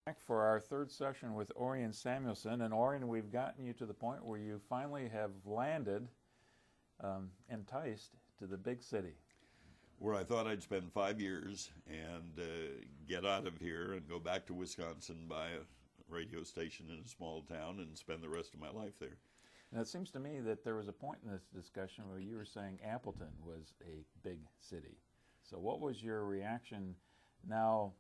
Back for our third session with Orion Samuelson. And Orion, we've gotten you to the point where you finally have landed, enticed to the big city. Where I thought I'd spend 5 years and get out of here and go back to Wisconsin, buy a radio station in a small town, and spend the rest of my life there. And it seems to me that there was a point in this discussion where you were saying Appleton was a big city. So what was your reaction now,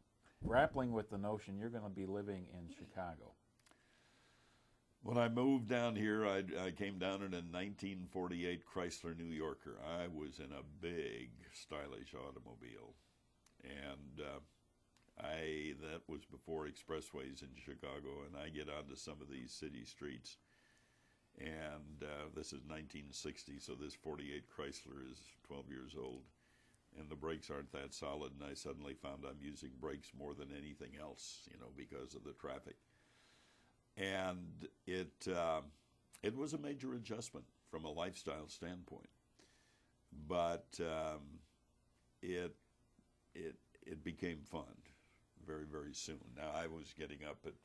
grappling with the notion you're going to be living in Chicago? When I moved down here, I came down in a 1948 Chrysler New Yorker. I was in a big, stylish automobile. And that was before expressways in Chicago, and I get onto some of these city streets. And this is 1960, so this 48 Chrysler is 12 years old. And the brakes aren't that solid, and I suddenly found I'm using brakes more than anything else, because of the traffic. And it was a major adjustment from a lifestyle standpoint. But it became fun very, very soon. Now, I was getting up at,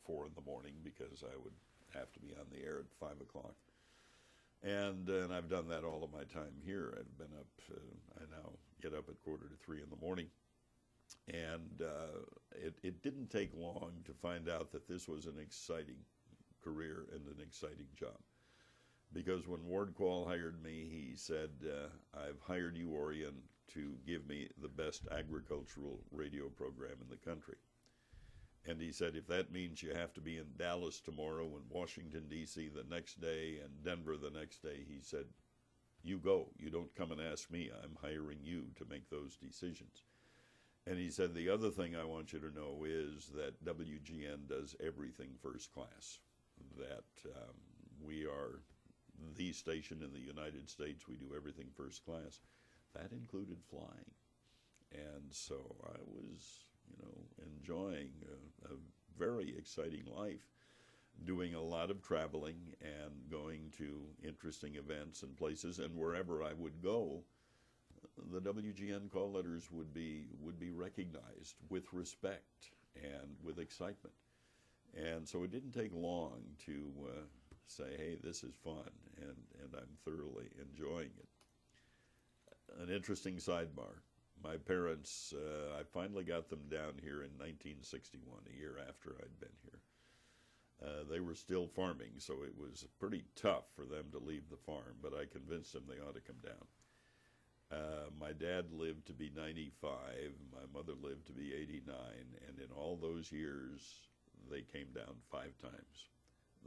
4 in the morning because I would have to be on the air at 5 o'clock. And I've done that all of my time here. I've been up, I now get up at 2:45 in the morning. And it didn't take long to find out that this was an exciting career and an exciting job. Because when Ward Quall hired me, he said, I've hired you, Orion, to give me the best agricultural radio program in the country. And he said, if that means you have to be in Dallas tomorrow and Washington, D.C. the next day and Denver the next day, he said, you go. You don't come and ask me. I'm hiring you to make those decisions. And he said, the other thing I want you to know is that WGN does everything first class, that we are the station in the United States. We do everything first class. That included flying. And so I was, enjoying a very exciting life, doing a lot of traveling and going to interesting events and places. And wherever I would go, the WGN call letters would be recognized with respect and with excitement. And so it didn't take long to say, hey, this is fun, and I'm thoroughly enjoying it. An interesting sidebar. My parents, I finally got them down here in 1961, a year after I'd been here. They were still farming, so it was pretty tough for them to leave the farm, but I convinced them they ought to come down. My dad lived to be 95, my mother lived to be 89, and in all those years, they came down 5 times.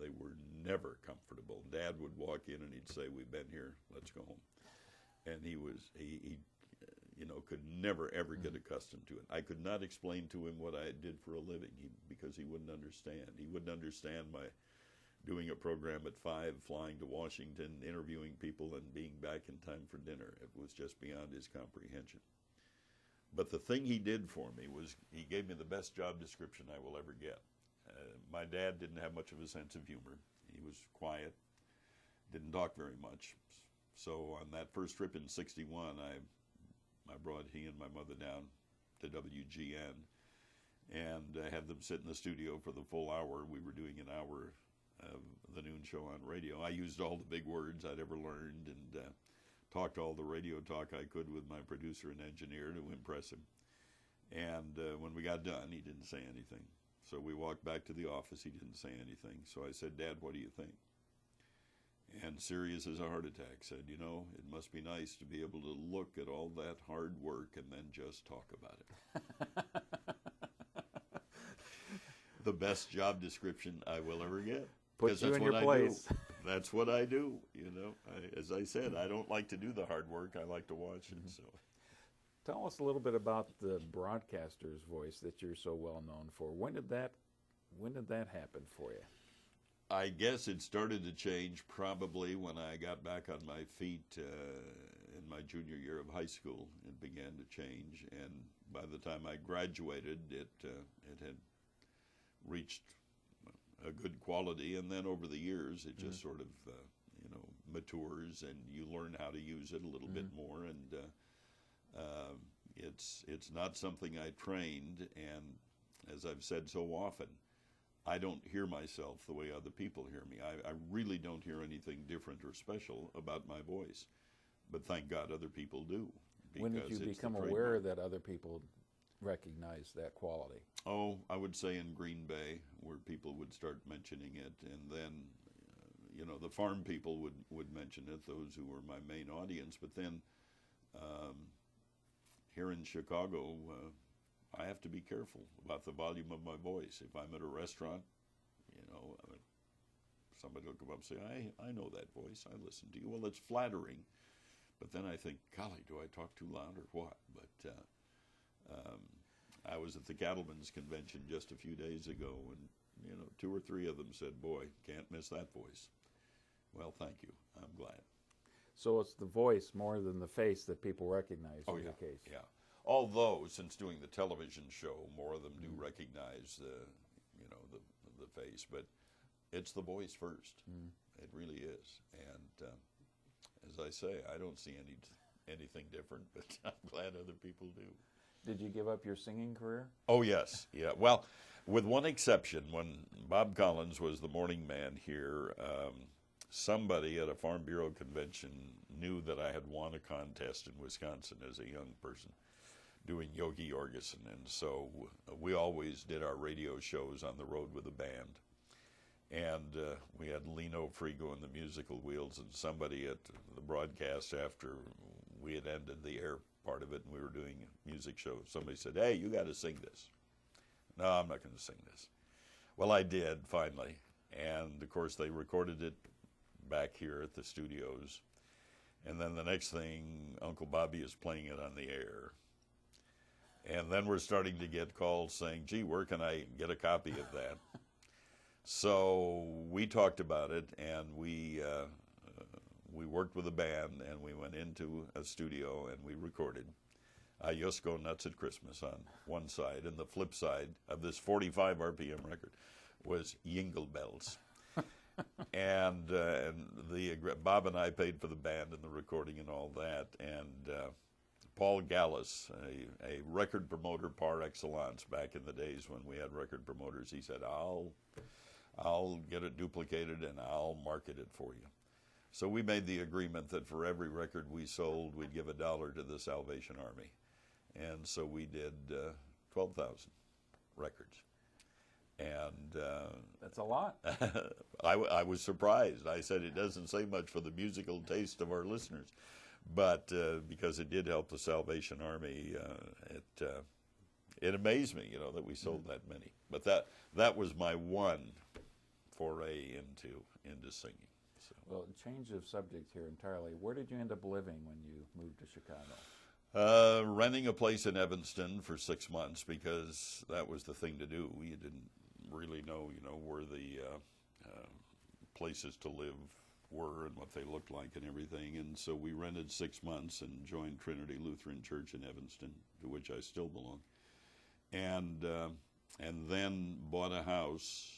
They were never comfortable. Dad would walk in and he'd say, we've been here, let's go home. And he could never, ever get accustomed to it. I could not explain to him what I did for a living because he wouldn't understand. He wouldn't understand my doing a program at 5, flying to Washington, interviewing people, and being back in time for dinner. It was just beyond his comprehension. But the thing he did for me was he gave me the best job description I will ever get. My dad didn't have much of a sense of humor. He was quiet, didn't talk very much. So on that first trip in 61, I brought he and my mother down to WGN and had them sit in the studio for the full hour. We were doing an hour of the noon show on radio. I used all the big words I'd ever learned and talked all the radio talk I could with my producer and engineer to impress him. And when we got done, he didn't say anything. So we walked back to the office. He didn't say anything. So I said, Dad, what do you think? And serious as a heart attack, said, it must be nice to be able to look at all that hard work and then just talk about it. The best job description I will ever get. Puts you in your place. That's what I do. As I said, I don't like to do the hard work. I like to watch it. So, tell us a little bit about the broadcaster's voice that you're so well known for. When did that happen for you? I guess it started to change probably when I got back on my feet in my junior year of high school. It began to change, and by the time I graduated, it had reached a good quality, and then over the years, it just sort of matures, and you learn how to use it a little bit more, and it's not something I trained, and as I've said so often, I don't hear myself the way other people hear me. I really don't hear anything different or special about my voice. But thank God other people do. When did you become aware that other people recognize that quality? Oh, I would say in Green Bay, where people would start mentioning it. And then, the farm people would mention it, those who were my main audience. But then here in Chicago, I have to be careful about the volume of my voice. If I'm at a restaurant, somebody will come up and say, I know that voice. I listen to you. Well, it's flattering. But then I think, golly, do I talk too loud or what? But I was at the Cattlemen's Convention just a few days ago, and 2 or 3 of them said, boy, can't miss that voice. Well, thank you. I'm glad. So it's the voice more than the face that people recognize in the case. Yeah. Although, since doing the television show, more of them do recognize the face, but it's the voice first. It really is. And as I say, I don't see anything different, but I'm glad other people do. Did you give up your singing career? Oh, yes. Yeah. Well, with one exception, when Bob Collins was the morning man here, somebody at a Farm Bureau convention knew that I had won a contest in Wisconsin as a young person doing Yogi Jorgensen, and so we always did our radio shows on the road with a band. And we had Lino Frigo and the Musical Wheels, and somebody at the broadcast, after we had ended the air part of it and we were doing a music show, somebody said, hey, you got to sing this. No, I'm not going to sing this. Well, I did, finally. And, of course, they recorded it back here at the studios. And then the next thing, Uncle Bobby is playing it on the air. And then we're starting to get calls saying, gee, where can I get a copy of that? So we talked about it, and we worked with a band, and we went into a studio, and we recorded I Just Go Nuts at Christmas on one side, and the flip side of this 45 RPM record was Jingle Bells. and Bob and I paid for the band and the recording and all that, and Paul Gallis, a record promoter par excellence back in the days when we had record promoters, he said, I'll get it duplicated and I'll market it for you. So we made the agreement that for every record we sold, we'd give $1 to the Salvation Army. And so we did 12,000 records. And that's a lot. I was surprised. I said it doesn't say much for the musical taste of our listeners. But because it did help the Salvation Army, it amazed me, that we sold that many. But that was my one foray into singing. So. Well, change of subject here entirely. Where did you end up living when you moved to Chicago? Renting a place in Evanston for 6 months because that was the thing to do. You didn't really know, where the places to live were and what they looked like and everything. And so we rented 6 months and joined Trinity Lutheran Church in Evanston, to which I still belong. And then bought a house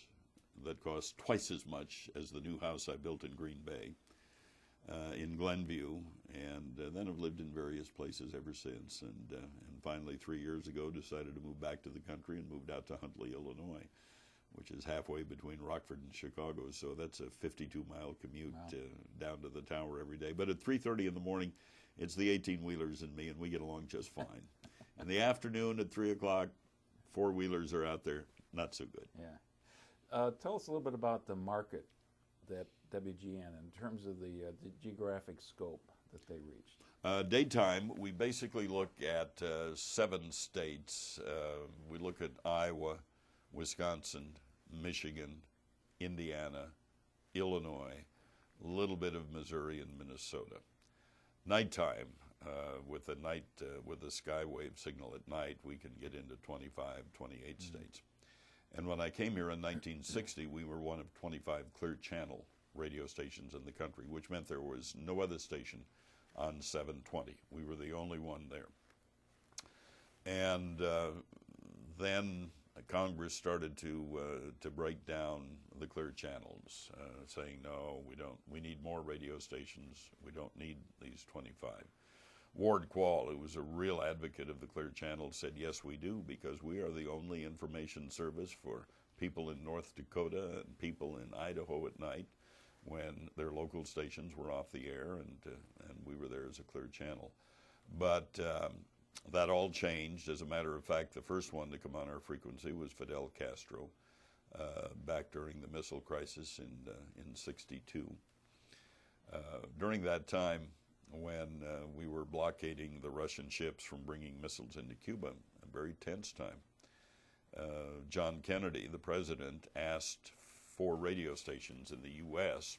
that cost twice as much as the new house I built in Green Bay, in Glenview, and then I've lived in various places ever since. And finally, 3 years ago, decided to move back to the country and moved out to Huntley, Illinois, which is halfway between Rockford and Chicago. So that's a 52-mile commute down to the tower every day. But at 3:30 in the morning, it's the 18-wheelers and me, and we get along just fine. In the afternoon at 3 o'clock, 4-wheelers are out there, not so good. Yeah. Tell us a little bit about the market that WGN, in terms of the geographic scope that they reached. Daytime, we basically look at 7 states. We look at Iowa, Wisconsin, Michigan, Indiana, Illinois, a little bit of Missouri and Minnesota. Nighttime, with the skywave signal at night, we can get into 25, 28 states. And when I came here in 1960, we were one of 25 clear channel radio stations in the country, which meant there was no other station on 720. We were the only one there. And then Congress started to break down the clear channels, saying, no, we don't. We need more radio stations. We don't need these 25. Ward Quall, who was a real advocate of the Clear Channel, said, yes, we do, because we are the only information service for people in North Dakota and people in Idaho at night when their local stations were off the air, and we were there as a Clear Channel. But that all changed. As a matter of fact, the first one to come on our frequency was Fidel Castro, back during the missile crisis in '62. During that time, when we were blockading the Russian ships from bringing missiles into Cuba, a very tense time, John Kennedy, the president, asked 4 radio stations in the U.S.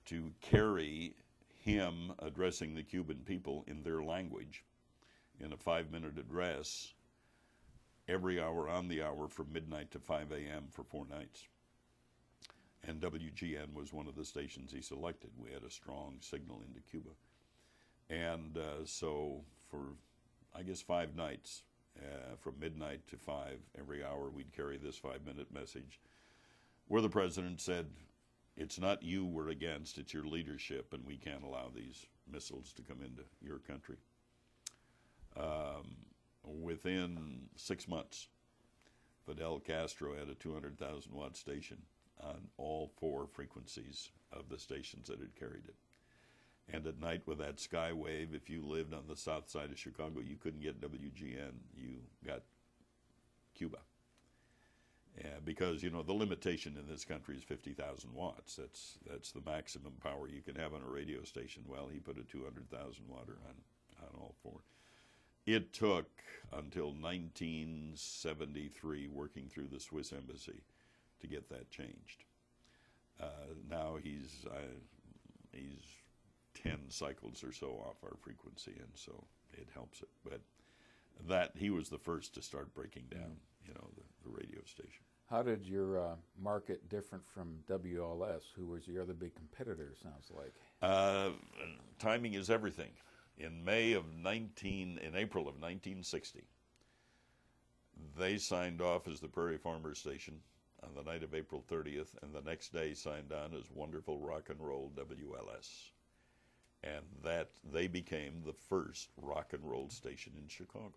to carry him addressing the Cuban people in their language in a 5-minute address every hour on the hour from midnight to 5 a.m. for 4 nights. And WGN was one of the stations he selected. We had a strong signal into Cuba. And so for, I guess, 5 nights, from midnight to 5, every hour we'd carry this 5-minute message where the president said, it's not you we're against, it's your leadership, and we can't allow these missiles to come into your country. Within 6 months, Fidel Castro had a 200,000 watt station on all 4 frequencies of the stations that had carried it. And at night with that skywave, if you lived on the south side of Chicago, you couldn't get WGN, you got Cuba. Because, you know, the limitation in this country is 50,000 watts. That's the maximum power you can have on a radio station. Well, he put a 200,000 watter on all 4. It took until 1973, working through the Swiss embassy, to get that changed. Now he's 10 cycles or so off our frequency, and so it helps it. But that he was the first to start breaking down, you know, the radio station. How did your market different from WLS, who was your other big competitor, sounds like? Timing is everything. In April of 1960, they signed off as the Prairie Farmers Station on the night of April 30th, and the next day signed on as Wonderful Rock and Roll WLS. And that they became the first rock and roll station in Chicago.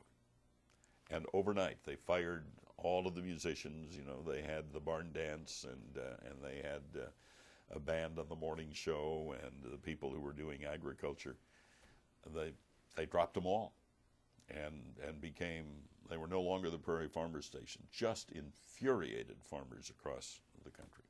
And overnight, they fired all of the musicians. You know, they had the barn dance, and they had a band on the morning show, and the people who were doing agriculture. They dropped them all, and they were no longer the Prairie Farmers Station. Just infuriated farmers across the country.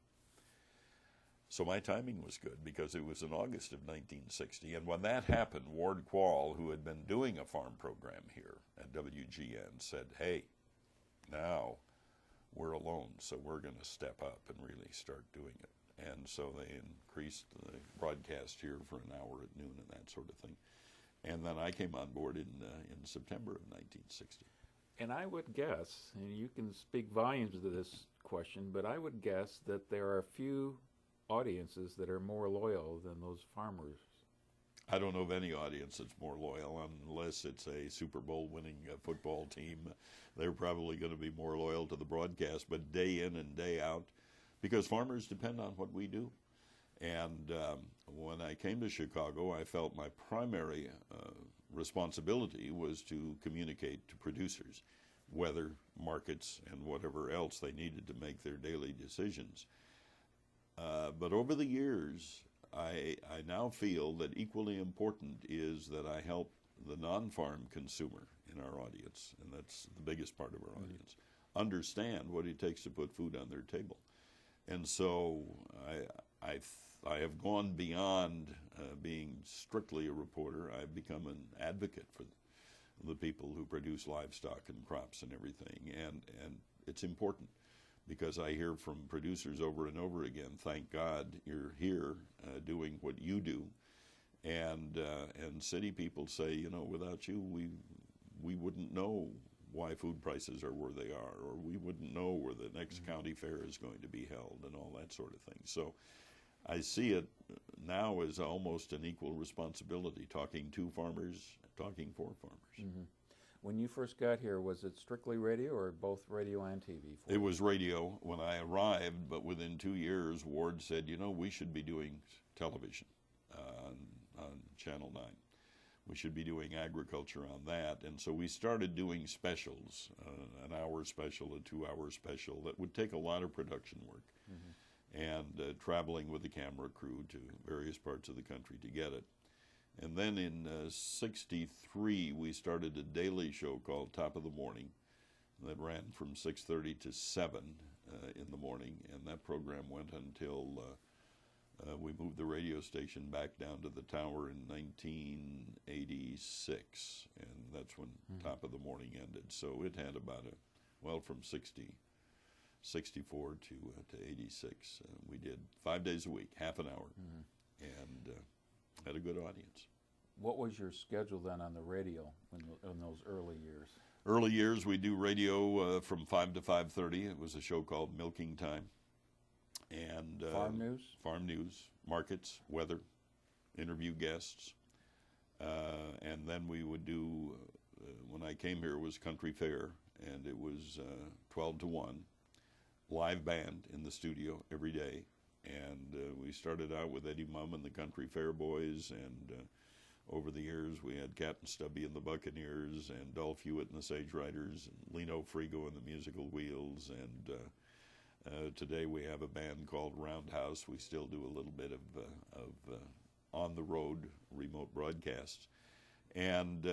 So my timing was good, because it was in August of 1960, and when that happened, Ward Quall, who had been doing a farm program here at WGN, said, hey, now we're alone, so we're going to step up and really start doing it. And so they increased the broadcast here for an hour at noon and that sort of thing. And then I came on board in September of 1960. And I would guess, and you can speak volumes to this question, but I would guess that there are a few audiences that are more loyal than those farmers. I don't know of any audience that's more loyal, unless it's a Super Bowl winning football team. They're probably going to be more loyal to the broadcast, but day in and day out, because farmers depend on what we do. And when I came to Chicago, I felt my primary responsibility was to communicate to producers, weather, markets, and whatever else they needed to make their daily decisions. But over the years, I now feel that equally important is that I help the non-farm consumer in our audience, and that's the biggest part of our audience, understand what it takes to put food on their table. And so I have gone beyond being strictly a reporter. I've become an advocate for the people who produce livestock and crops and everything, and it's important. Because I hear from producers over and over again, thank God you're here doing what you do. And city people say, you know, without you, we wouldn't know why food prices are where they are, or we wouldn't know where the next county fair is going to be held, and all that sort of thing. So I see it now as almost an equal responsibility, talking to farmers, talking for farmers. Mm-hmm. When you first got here, was it strictly radio or both radio and TV? It was radio when I arrived, but within 2 years, Ward said, you know, we should be doing television on Channel 9. we should be doing agriculture on that. And so we started doing specials, an hour special, a 2-hour special that would take a lot of production work, and traveling with the camera crew to various parts of the country to get it. And then in '63, we started a daily show called Top of the Morning that ran from 6:30 to 7 in the morning, and that program went until we moved the radio station back down to the tower in 1986, and that's when Top of the Morning ended. So it had about from 64 to 86. We did 5 days a week, half an hour, and had a good audience. What was your schedule then on the radio in those early years? Early years, we do radio from 5 to 5:30. It was a show called Milking Time. And Farm news? Farm news, markets, weather, interview guests. And then we would do, when I came here, it was Country Fair, and it was 12 to 1, live band in the studio every day. And we started out with Eddie Mumm and the Country Fair Boys, and over the years we had Captain Stubby and the Buccaneers, and Dolph Hewitt and the Sage Riders, and Lino Frigo and the Musical Wheels, and today we have a band called Roundhouse. We still do a little bit of on-the-road remote broadcasts. And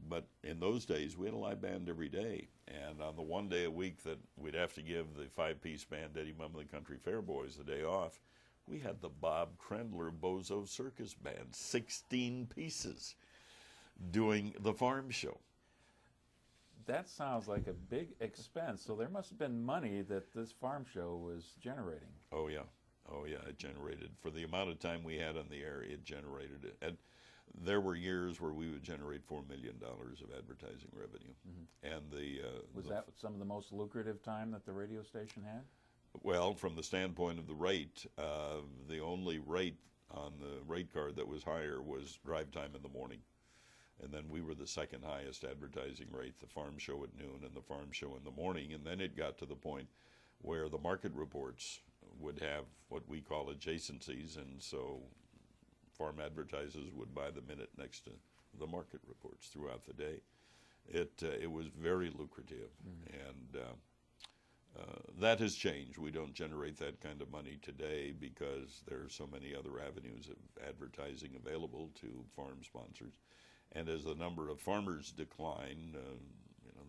but in those days, we had a live band every day. And on the one day a week that we'd have to give the 5-piece band Eddie Mumm and the Country Fair Boys the day off, we had the Bob Krendler Bozo Circus Band, 16 pieces, doing the farm show. That sounds like a big expense. So there must have been money that this farm show was generating. Oh, yeah. It generated. For the amount of time we had on the air, it generated it. And there were years where we would generate $4 million of advertising revenue. And was that some of the most lucrative time that the radio station had? Well, from the standpoint of the rate, the only rate on the rate card that was higher was drive time in the morning. And then we were the second highest advertising rate, the farm show at noon and the farm show in the morning. And then it got to the point where the market reports would have what we call adjacencies, and so farm advertisers would buy the minute next to the market reports throughout the day. It was very lucrative, and that has changed. We don't generate that kind of money today because there are so many other avenues of advertising available to farm sponsors. And as the number of farmers decline,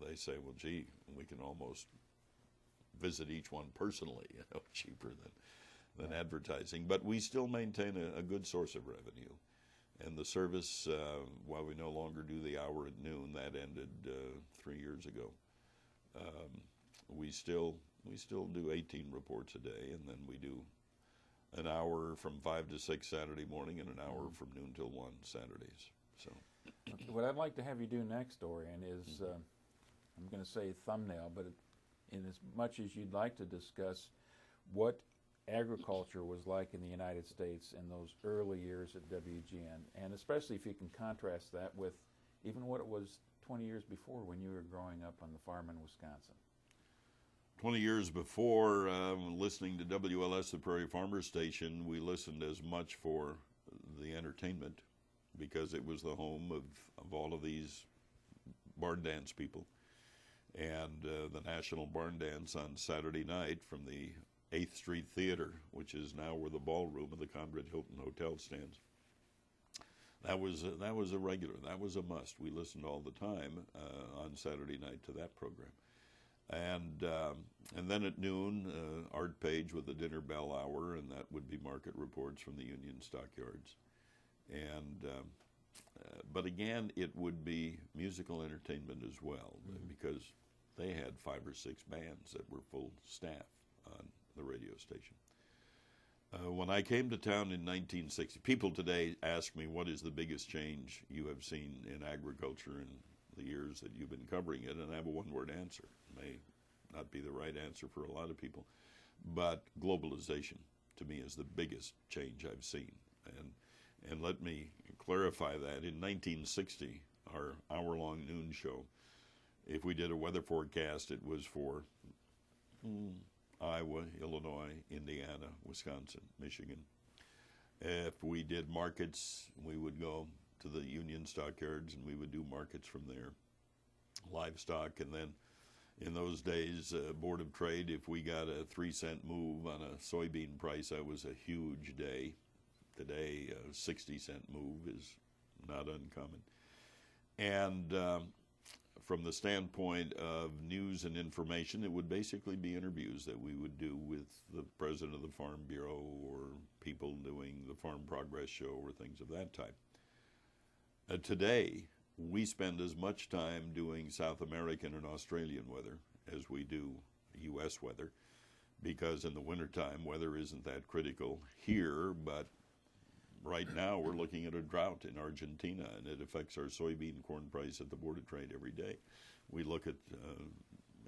they say, well, gee, we can almost visit each one personally, cheaper than advertising. But we still maintain a good source of revenue. And the service, while we no longer do the hour at noon, that ended 3 years ago. We still do 18 reports a day, and then we do an hour from 5 to 6 Saturday morning and an hour from noon till 1 Saturdays. So, what I'd like to have you do next, Orion, is I'm going to say thumbnail, but in as much as you'd like to discuss what agriculture was like in the United States in those early years at WGN, and especially if you can contrast that with even what it was 20 years before when you were growing up on the farm in Wisconsin. 20 years before, listening to WLS, the Prairie Farmers Station, we listened as much for the entertainment because it was the home of all of these barn dance people. And the National Barn Dance on Saturday night from the 8th Street Theater, which is now where the ballroom of the Conrad Hilton Hotel stands. That was a regular. That was a must. We listened all the time on Saturday night to that program. And then at noon, Art Page with the dinner bell hour, and that would be market reports from the Union stockyards. And but again, it would be musical entertainment as well, because they had 5 or 6 bands that were full staff on the radio station. When I came to town in 1960, people today ask me, what is the biggest change you have seen in agriculture in the years that you've been covering it? And I have a one-word answer. It may not be the right answer for a lot of people, but globalization, to me, is the biggest change I've seen. And let me clarify that. In 1960, our hour-long noon show, if we did a weather forecast, it was for Iowa, Illinois, Indiana, Wisconsin, Michigan. If we did markets, we would go to to the Union stockyards, and we would do markets from there, livestock. And then in those days, Board of Trade, if we got a 3-cent move on a soybean price, that was a huge day. Today, a 60-cent move is not uncommon. And from the standpoint of news and information, it would basically be interviews that we would do with the president of the Farm Bureau or people doing the Farm Progress Show or things of that type. Today, we spend as much time doing South American and Australian weather as we do U.S. weather, because in the wintertime, weather isn't that critical here, but right now we're looking at a drought in Argentina, and it affects our soybean corn price at the Board of Trade every day. We look at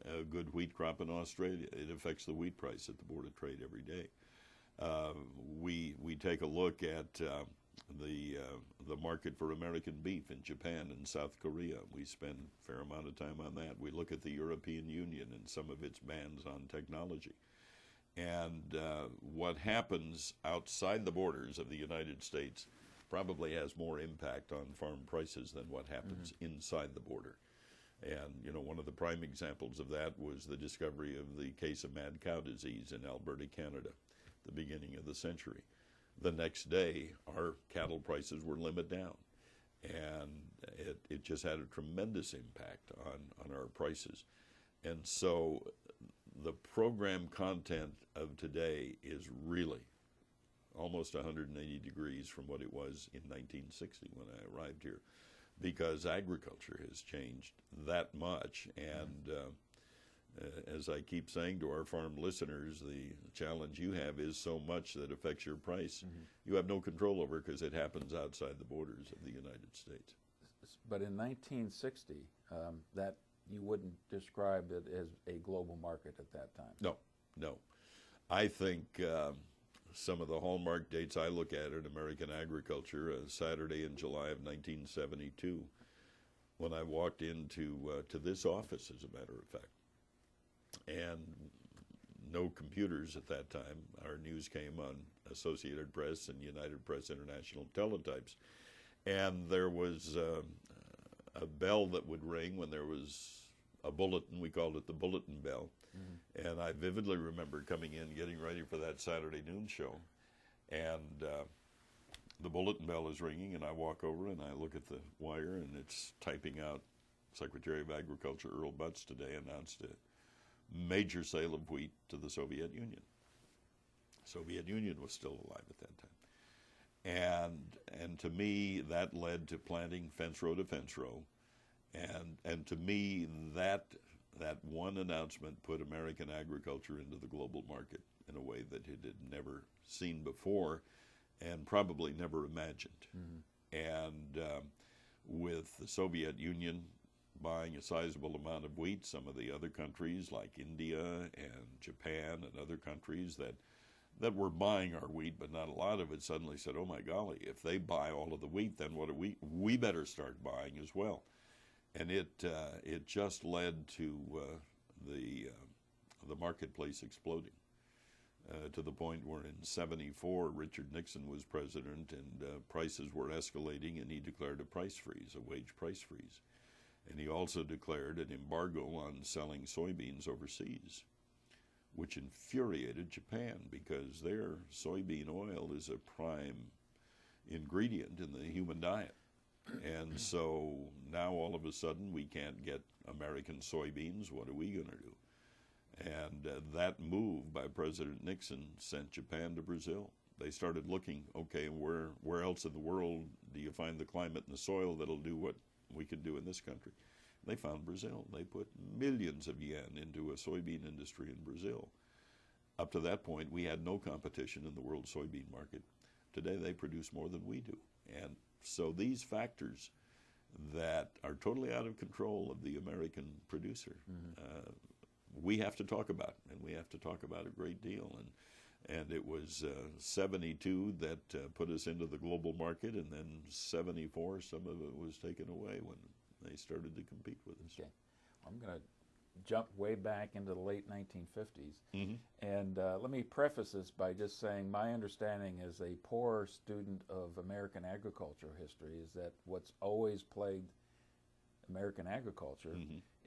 a good wheat crop in Australia. It affects the wheat price at the Board of Trade every day. We take a look at the market for American beef in Japan and South Korea. We spend a fair amount of time on that. We look at the European Union and some of its bans on technology. And what happens outside the borders of the United States probably has more impact on farm prices than what happens inside the border. And, you know, one of the prime examples of that was the discovery of the case of mad cow disease in Alberta, Canada, the beginning of the century. The next day, our cattle prices were limit down. And it just had a tremendous impact on our prices. And so the program content of today is really almost 180 degrees from what it was in 1960 when I arrived here, because agriculture has changed that much. And as I keep saying to our farm listeners, the challenge you have is so much that affects your price. You have no control over, because it happens outside the borders of the United States. But in 1960, that you wouldn't describe it as a global market at that time. No. I think some of the hallmark dates I look at in American agriculture, Saturday in July of 1972, when I walked into to this office, as a matter of fact, and no computers at that time. Our news came on Associated Press and United Press International teletypes, and there was a bell that would ring when there was a bulletin. We called it the bulletin bell. And I vividly remember coming in, getting ready for that Saturday noon show, and the bulletin bell is ringing, and I walk over and I look at the wire, and it's typing out, Secretary of Agriculture Earl Butz today announced a major sale of wheat to the Soviet Union. Soviet Union was still alive at that time. And to me, that led to planting fence row to fence row. And to me, that one announcement put American agriculture into the global market in a way that it had never seen before and probably never imagined. And with the Soviet Union buying a sizable amount of wheat, some of the other countries like India and Japan and other countries that were buying our wheat, but not a lot of it, suddenly said, oh my golly, if they buy all of the wheat, then what do we better start buying as well. And it just led to the marketplace exploding to the point where in '74 Richard Nixon was president, and prices were escalating, and he declared a price freeze, a wage price freeze. And he also declared an embargo on selling soybeans overseas, which infuriated Japan, because their soybean oil is a prime ingredient in the human diet. And so now all of a sudden we can't get American soybeans. What are we going to do? And that move by President Nixon sent Japan to Brazil. They started looking, okay, where else in the world do you find the climate and the soil that'll do what we can do in this country? They found Brazil. They put millions of yen into a soybean industry in Brazil. Up to that point, we had no competition in the world soybean market. Today, they produce more than we do. And so these factors that are totally out of control of the American producer, we have to talk about, and we have to talk about a great deal. And it was 72 that put us into the global market, and then 74, some of it was taken away when they started to compete with us. Okay. I'm going to jump way back into the late 1950s. Mm-hmm. And let me preface this by just saying my understanding as a poor student of American agricultural history is that what's always plagued American agriculture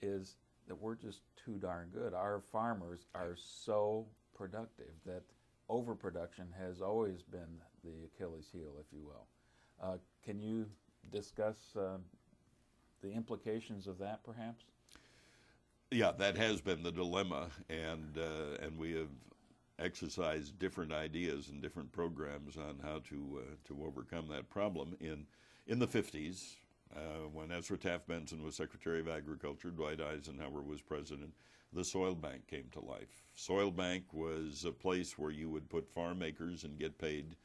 is that we're just too darn good. Our farmers are so productive that overproduction has always been the Achilles heel, if you will. Can you discuss the implications of that, perhaps? Yeah, that has been the dilemma, and we have exercised different ideas and different programs on how to overcome that problem. In the 50s, when Ezra Taft Benson was Secretary of Agriculture, Dwight Eisenhower was president, the Soil Bank came to life. Soil Bank was a place where you would put farm acres and get paid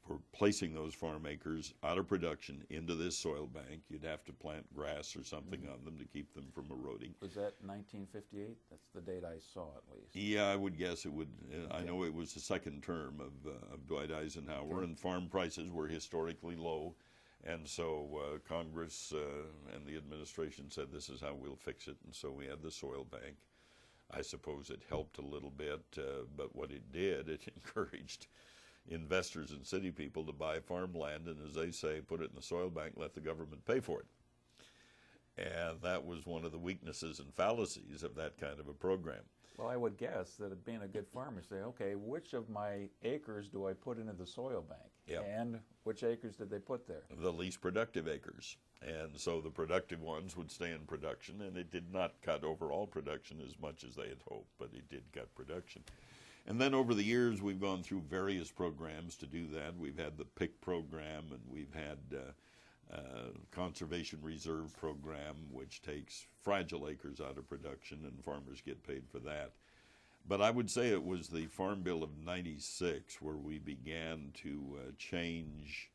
for placing those farm acres out of production into this soil bank. You'd have to plant grass or something on them to keep them from eroding. Was that 1958? That's the date I saw, at least. Yeah, I would guess it would. I know it was the second term of Dwight Eisenhower, and farm prices were historically low. And so Congress and the administration said, this is how we'll fix it. And so we had the soil bank. I suppose it helped a little bit, but what it did, it encouraged investors and city people to buy farmland, and as they say, put it in the soil bank, let the government pay for it. And that was one of the weaknesses and fallacies of that kind of a program. Well, I would guess that being a good farmer, say, okay, which of my acres do I put into the soil bank? Yep. And which acres did they put there? The least productive acres. And so the productive ones would stay in production, and it did not cut overall production as much as they had hoped, but it did cut production. And then over the years, we've gone through various programs to do that. We've had the PIC program, and we've had Conservation Reserve program, which takes fragile acres out of production, and farmers get paid for that. But I would say it was the Farm Bill of '96 where we began to change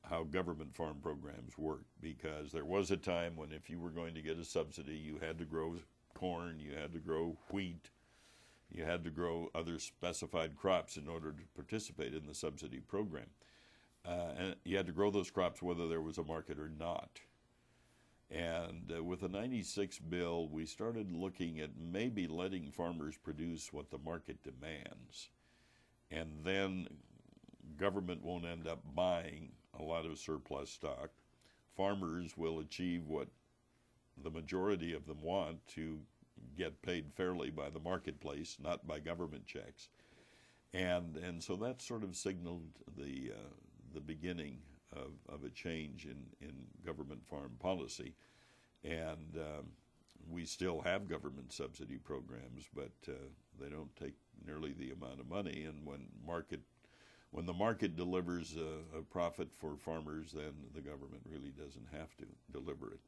how government farm programs work, because there was a time when if you were going to get a subsidy, you had to grow corn, you had to grow wheat, you had to grow other specified crops in order to participate in the subsidy program. And you had to grow those crops whether there was a market or not. And with the '96 bill, we started looking at maybe letting farmers produce what the market demands. And then government won't end up buying a lot of surplus stock. Farmers will achieve what the majority of them want, to get paid fairly by the marketplace, not by government checks. And so that sort of signaled the beginning of a change in government farm policy. And we still have government subsidy programs, but they don't take nearly the amount of money. And when the market delivers a profit for farmers, then the government really doesn't have to deliver it.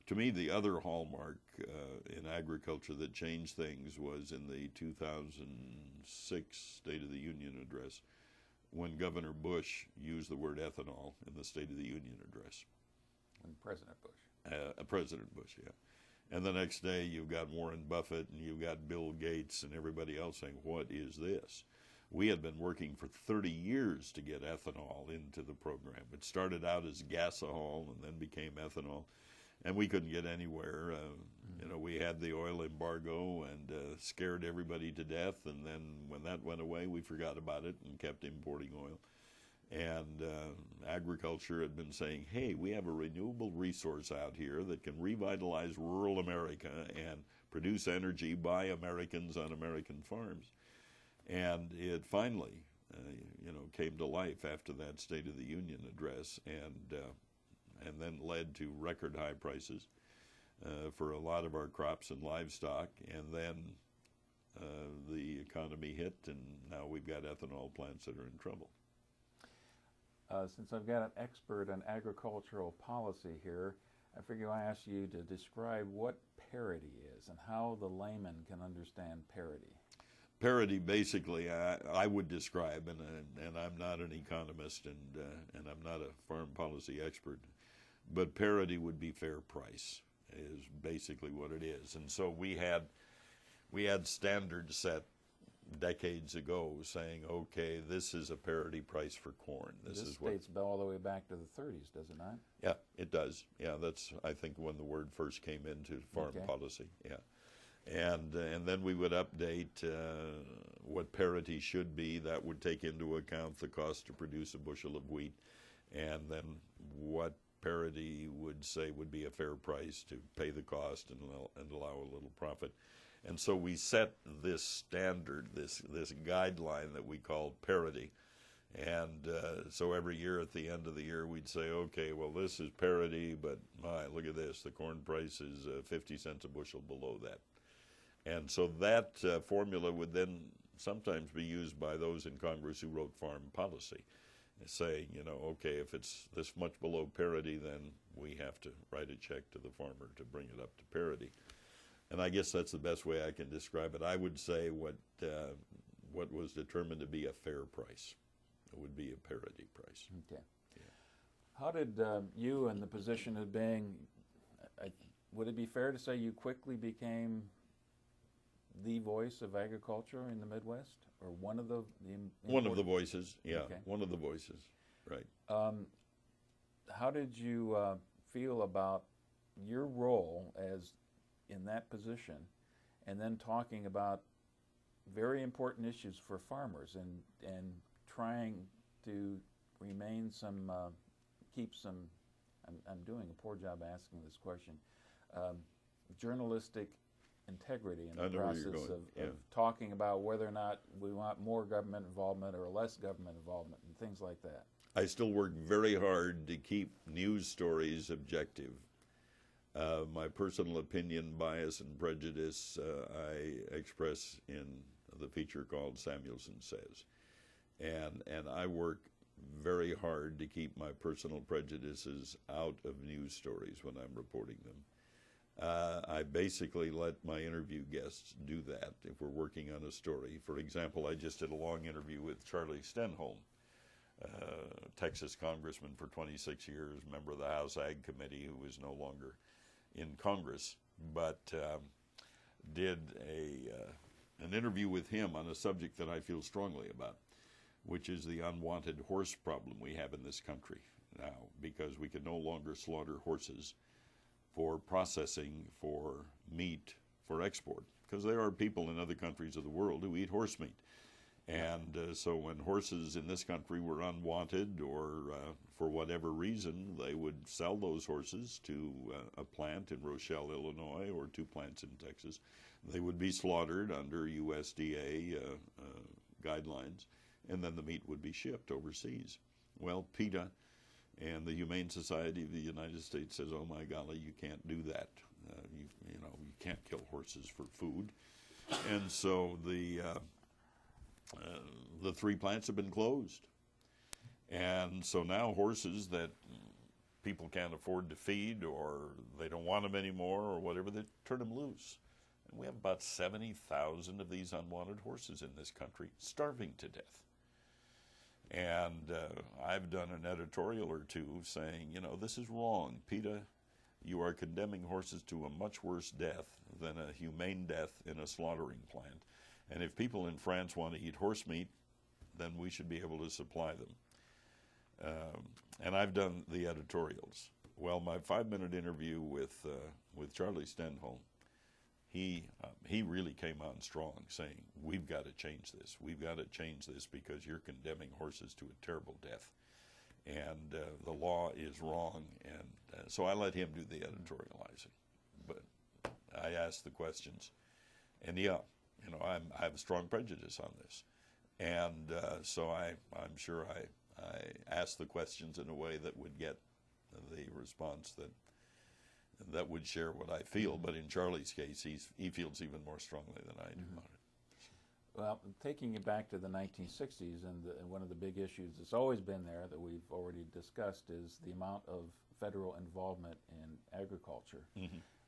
To me, the other hallmark in agriculture that changed things was in the 2006 State of the Union address, when Governor Bush used the word ethanol in the State of the Union address. And President Bush. President Bush, yeah. And the next day you've got Warren Buffett and you've got Bill Gates and everybody else saying, what is this? We had been working for 30 years to get ethanol into the program. It started out as gasohol and then became ethanol. And we couldn't get anywhere. We had the oil embargo and scared everybody to death. And then when that went away, we forgot about it and kept importing oil. And agriculture had been saying, hey, we have a renewable resource out here that can revitalize rural America and produce energy by Americans on American farms. And it finally, came to life after that State of the Union address, and then led to record high prices for a lot of our crops and livestock. And then the economy hit, and now we've got ethanol plants that are in trouble. Since I've got an expert on agricultural policy here, I figure I'll ask you to describe what parity is and how the layman can understand parity. Parity, basically, I would describe, and I'm not an economist and I'm not a farm policy expert, but parity would be fair price is basically what it is. And so we had standards set decades ago saying, okay, this is a parity price for corn. This dates all the way back to the 30s, does it not? Yeah, it does. Yeah, that's, I think, when the word first came into farm policy. Yeah. And then we would update what parity should be. That would take into account the cost to produce a bushel of wheat, and then what parity would say would be a fair price to pay the cost and allow a little profit. And so we set this standard, this guideline that we called parity. And so every year at the end of the year, we'd say, okay, well, this is parity, but my, look at this. The corn price is 50 cents a bushel below that. And so that formula would then sometimes be used by those in Congress who wrote farm policy, saying, you know, okay, if it's this much below parity, then we have to write a check to the farmer to bring it up to parity. And I guess that's the best way I can describe it. I would say what was determined to be a fair price. It would be a parity price. Okay. Yeah. How did you, in the position of being, would it be fair to say you quickly became the voice of agriculture in the Midwest, or one of the one of the voices? Yeah, okay. One of the voices. Right. How did you feel about your role as in that position, and then talking about very important issues for farmers and trying to remain keep some, I'm doing a poor job asking this question, journalistic integrity in the process of talking about whether or not we want more government involvement or less government involvement and things like that? I still work very hard to keep news stories objective. My personal opinion, bias, and prejudice I express in the feature called Samuelson Says. And I work very hard to keep my personal prejudices out of news stories when I'm reporting them. I basically let my interview guests do that if we're working on a story. For example, I just did a long interview with Charlie Stenholm, Texas congressman for 26 years, member of the House Ag Committee, who is no longer in Congress, but did an interview with him on a subject that I feel strongly about, which is the unwanted horse problem we have in this country now, because we can no longer slaughter horses for processing, for meat, for export, because there are people in other countries of the world who eat horse meat. And so when horses in this country were unwanted, or for whatever reason, they would sell those horses to a plant in Rochelle, Illinois, or 2 plants in Texas. They would be slaughtered under USDA guidelines, and then the meat would be shipped overseas. Well, PETA and the Humane Society of the United States says, oh my golly, you can't do that. You can't kill horses for food. And so the 3 plants have been closed. And so now horses that people can't afford to feed, or they don't want them anymore, or whatever, they turn them loose. And we have about 70,000 of these unwanted horses in this country, starving to death. And I've done an editorial or two saying, you know, this is wrong. PETA, you are condemning horses to a much worse death than a humane death in a slaughtering plant. And if people in France want to eat horse meat, then we should be able to supply them. And I've done the editorials. Well, my 5-minute interview with Charlie Stenholm, he really came on strong, saying, we've got to change this. We've got to change this because you're condemning horses to a terrible death. And the law is wrong. And so I let him do the editorializing. But I asked the questions. And yeah, you know, I have a strong prejudice on this. And so I'm sure I asked the questions in a way that would get the response that would share what I feel. But in Charlie's case, he feels even more strongly than I do about it. Well, taking it back to the 1960s, and one of the big issues that's always been there that we've already discussed is the amount of federal involvement in agriculture.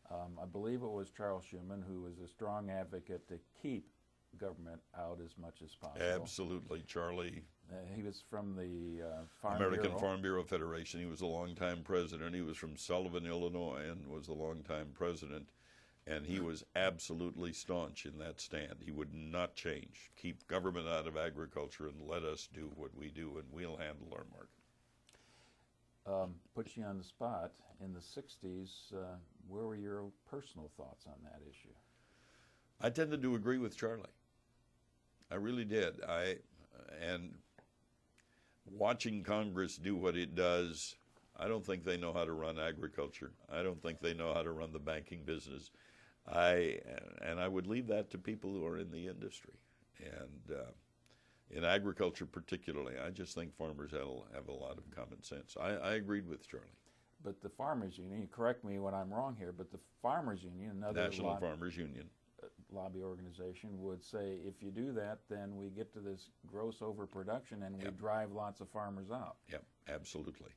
I believe it was Charles Schumann who was a strong advocate to keep government out as much as possible. Absolutely, Charlie. He was from the American Farm Bureau Federation. He was a longtime president. He was from Sullivan, Illinois, and was the longtime president. And he was absolutely staunch in that stand. He would not change. Keep government out of agriculture and let us do what we do, and we'll handle our market. Put you on the spot. In the 60s, where were your personal thoughts on that issue? I tended to agree with Charlie. I really did. And watching Congress do what it does, I don't think they know how to run agriculture. I don't think they know how to run the banking business. And I would leave that to people who are in the industry. And in agriculture particularly, I just think farmers have a lot of common sense. I agreed with Charlie. But the Farmers Union, you correct me when I'm wrong here, but the Farmers Union, another National Farmers Union lobby organization, would say if you do that, then we get to this gross overproduction and we drive lots of farmers out. Yep, absolutely.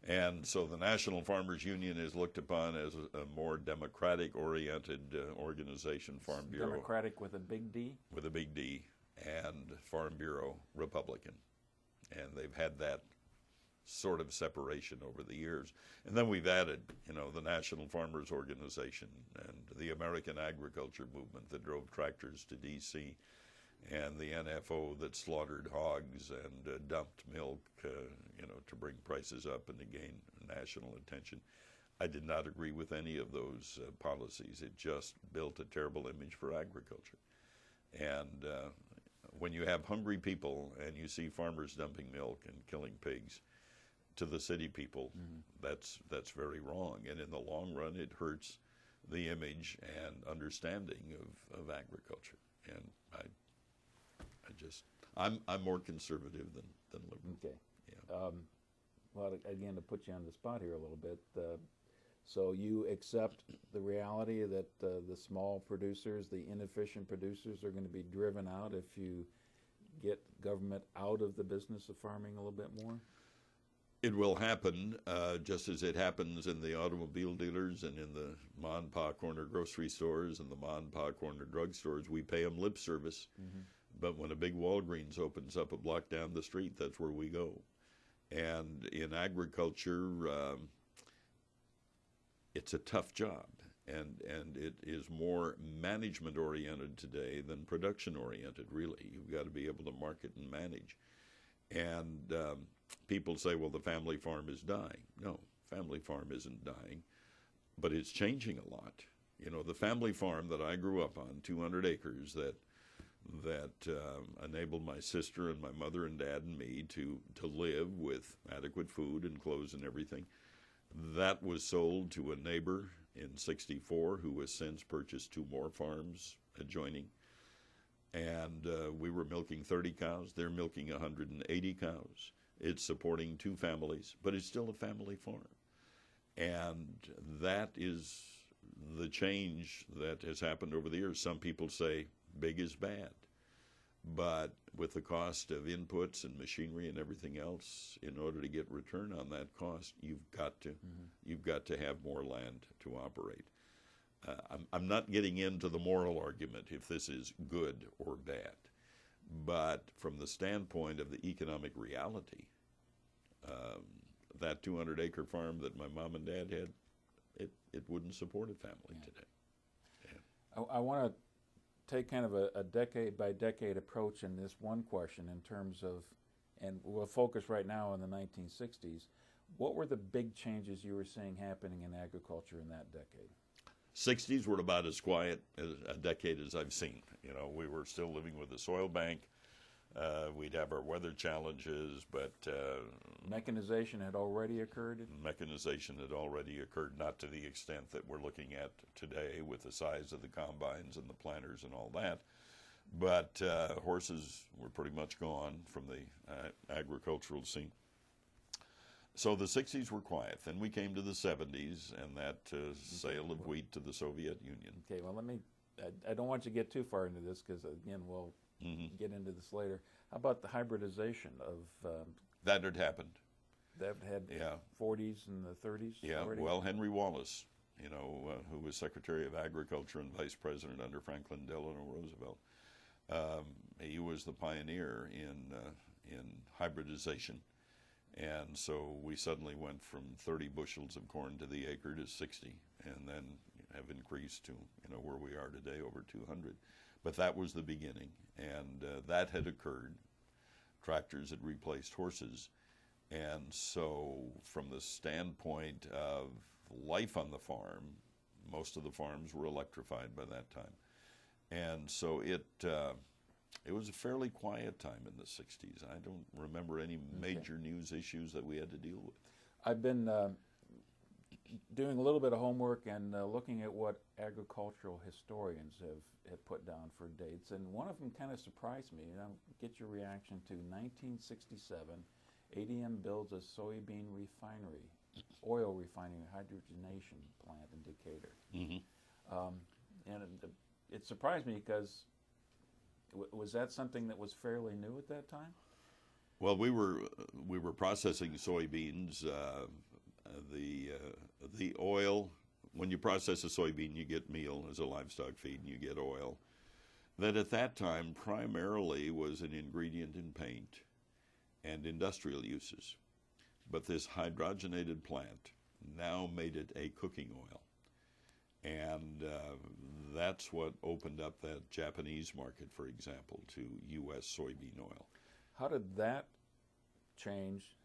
And so the National Farmers Union is looked upon as a more democratic-oriented organization, Farm Bureau. Democratic with a big D? With a big D, and Farm Bureau Republican. And they've had that sort of separation over the years. And then we've added, the National Farmers Organization and the American Agriculture Movement that drove tractors to D.C., and the NFO that slaughtered hogs and dumped milk, to bring prices up and to gain national attention. I did not agree with any of those policies. It just built a terrible image for agriculture. And when you have hungry people and you see farmers dumping milk and killing pigs to the city people, that's very wrong. And in the long run, it hurts the image and understanding of agriculture. And I'm more conservative than liberal. Okay. Yeah. Well, again, to put you on the spot here a little bit, so you accept the reality that the small producers, the inefficient producers, are going to be driven out if you get government out of the business of farming a little bit more? It will happen, just as it happens in the automobile dealers and in the ma and pa corner grocery stores and the ma and pa corner drugstores. We pay them lip service, but when a big Walgreens opens up a block down the street, that's where we go. And in agriculture, it's a tough job, and it is more management-oriented today than production-oriented, really. You've got to be able to market and manage. And people say, well, the family farm is dying. No, family farm isn't dying, but it's changing a lot. The family farm that I grew up on, 200 acres, that enabled my sister and my mother and dad and me to live with adequate food and clothes and everything, that was sold to a neighbor in '64 who has since purchased 2 more farms adjoining. And we were milking 30 cows. They're milking 180 cows. It's supporting 2 families, but it's still a family farm. And that is the change that has happened over the years. Some people say big is bad. But with the cost of inputs and machinery and everything else, in order to get return on that cost, you've got to have more land to operate. I'm not getting into the moral argument if this is good or bad, but from the standpoint of the economic reality, that 200-acre farm that my mom and dad had, it wouldn't support a family today. Yeah. I want to take kind of a decade-by-decade approach in this one question in terms of, and we'll focus right now on the 1960s. What were the big changes you were seeing happening in agriculture in that decade? 60s were about as quiet a decade as I've seen. We were still living with the soil bank. We'd have our weather challenges, but mechanization had already occurred? Mechanization had already occurred, not to the extent that we're looking at today with the size of the combines and the planters and all that. But horses were pretty much gone from the agricultural scene. So the 60s were quiet. Then we came to the 70s and that sale of wheat to the Soviet Union. Okay, well, I don't want you to get too far into this because, again, we'll get into this later. How about the hybridization of... that had happened. That had 40s and the 30s? Yeah, already? Well, Henry Wallace, who was Secretary of Agriculture and Vice President under Franklin Delano Roosevelt, he was the pioneer in hybridization. And so we suddenly went from 30 bushels of corn to the acre to 60, and then have increased to where we are today, over 200. But that was the beginning, and that had occurred. Tractors had replaced horses, and so from the standpoint of life on the farm, most of the farms were electrified by that time. And so it was a fairly quiet time in the 60s. I don't remember any major news issues that we had to deal with. I've been doing a little bit of homework and looking at what agricultural historians have put down for dates, and one of them kind of surprised me, and I'll get your reaction to 1967. ADM builds a soybean refinery, oil refining hydrogenation plant in Decatur. And it surprised me because was that something that was fairly new at that time? Well, we were processing soybeans. The oil, when you process a soybean, you get meal as a livestock feed, and you get oil. That at that time primarily was an ingredient in paint and industrial uses. But this hydrogenated plant now made it a cooking oil. And that's what opened up that Japanese market, for example, to U.S. soybean oil. How did that change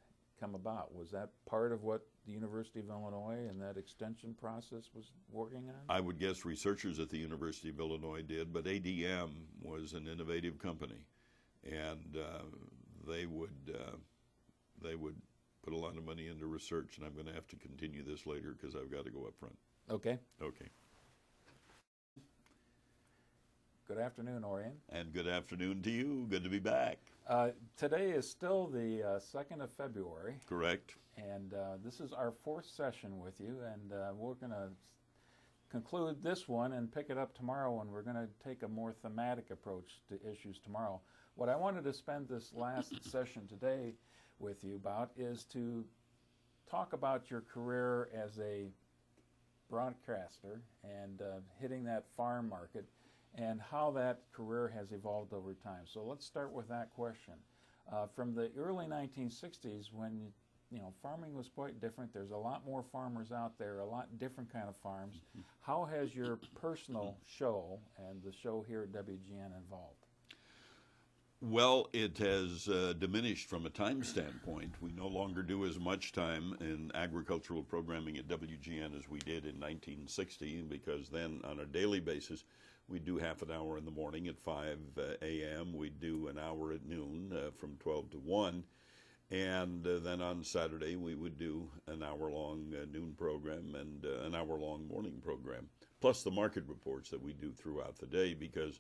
come about? Was that part of what the University of Illinois and that extension process was working on? I would guess researchers at the University of Illinois did, but ADM was an innovative company, and they would put a lot of money into research, and I'm going to have to continue this later because I've got to go up front. Okay. Okay. Good afternoon, Orion. And good afternoon to you. Good to be back. Today is still the 2nd of February. Correct. And this is our 4th session with you, and we're going to conclude this one and pick it up tomorrow, and we're going to take a more thematic approach to issues tomorrow. What I wanted to spend this last session today with you about is to talk about your career as a broadcaster and hitting that farm market and how that career has evolved over time. So let's start with that question. From the early 1960s, when farming was quite different, there's a lot more farmers out there, a lot different kind of farms. How has your personal show and the show here at WGN evolved? Well, it has diminished from a time standpoint. We no longer do as much time in agricultural programming at WGN as we did in 1960, because then on a daily basis, we do half an hour in the morning at 5 a.m. We do an hour at noon from 12 to 1. And then on Saturday, we would do an hour-long noon program and an hour-long morning program, plus the market reports that we do throughout the day, because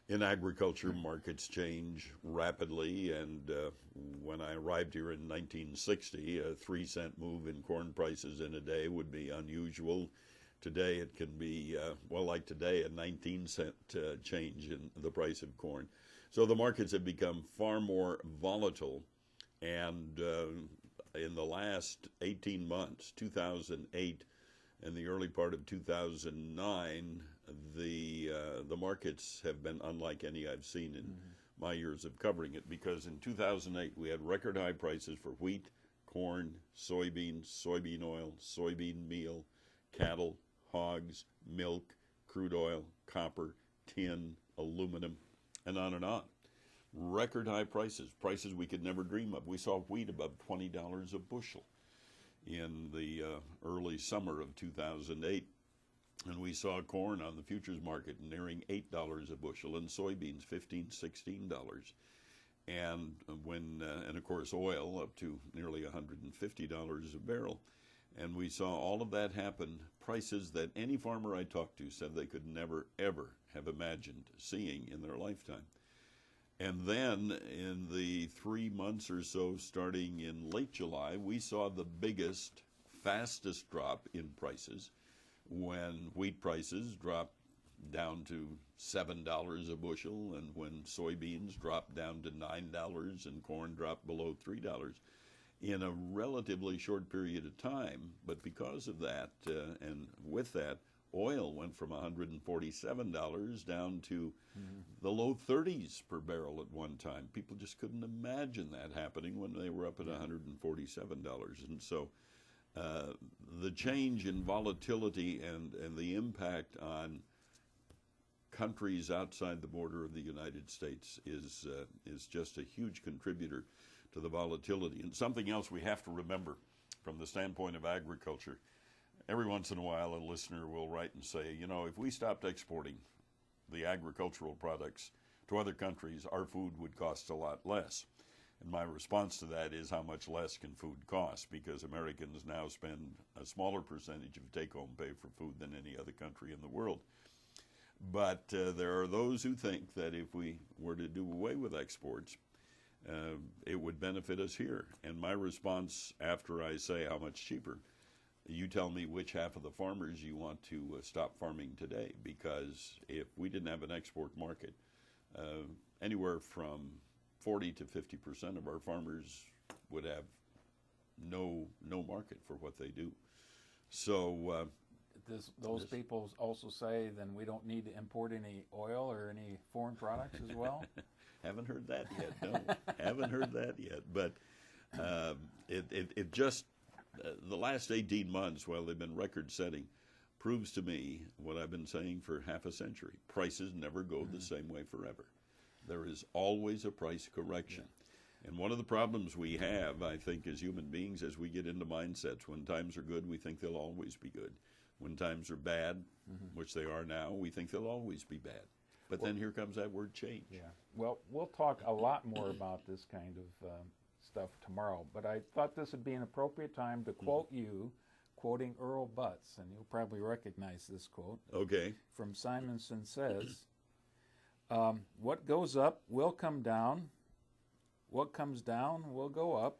in agriculture, markets change rapidly, and when I arrived here in 1960, a 3-cent move in corn prices in a day would be unusual. Today it can be, like today, a 19-cent change in the price of corn. So the markets have become far more volatile, and in the last 18 months, 2008 and the early part of 2009, the markets have been unlike any I've seen in my years of covering it, because in 2008 we had record high prices for wheat, corn, soybeans, soybean oil, soybean meal, cattle, hogs, milk, crude oil, copper, tin, aluminum, and on and on. Record high prices, prices we could never dream of. We saw wheat above $20 a bushel in the early summer of 2008. And we saw corn on the futures market nearing $8 a bushel, and soybeans $15, $16. And and of course oil up to nearly $150 a barrel. And we saw all of that happen, prices that any farmer I talked to said they could never, ever have imagined seeing in their lifetime. And then in the 3 months or so, starting in late July, we saw the biggest, fastest drop in prices when wheat prices dropped down to $7 a bushel, and when soybeans dropped down to $9 and corn dropped below $3 in a relatively short period of time. But because of that, and with that, oil went from $147 down to the low 30s per barrel at one time. People just couldn't imagine that happening when they were up at $147. And so the change in volatility and the impact on countries outside the border of the United States is just a huge contributor to the volatility. And something else we have to remember from the standpoint of agriculture, every once in a while a listener will write and say, if we stopped exporting the agricultural products to other countries, our food would cost a lot less. And my response to that is, how much less can food cost? Because Americans now spend a smaller percentage of take-home pay for food than any other country in the world. But there are those who think that if we were to do away with exports, it would benefit us here. And my response, after I say how much cheaper, you tell me which half of the farmers you want to stop farming today. Because if we didn't have an export market, anywhere from 40 to 50% of our farmers would have no market for what they do. So those people also say then we don't need to import any oil or any foreign products as well? Haven't heard that yet, no. Haven't heard that yet. But it just, the last 18 months, while they've been record-setting, proves to me what I've been saying for half a century. Prices never go the same way forever. There is always a price correction. Yeah. And one of the problems we have, I think, as human beings, as we get into mindsets, when times are good, we think they'll always be good. When times are bad, which they are now, we think they'll always be bad. But then here comes that word change. Yeah. Well, we'll talk a lot more about this kind of stuff tomorrow, but I thought this would be an appropriate time to quote you, quoting Earl Butz, and you'll probably recognize this quote. Okay. From Samuelson says, what goes up will come down, what comes down will go up,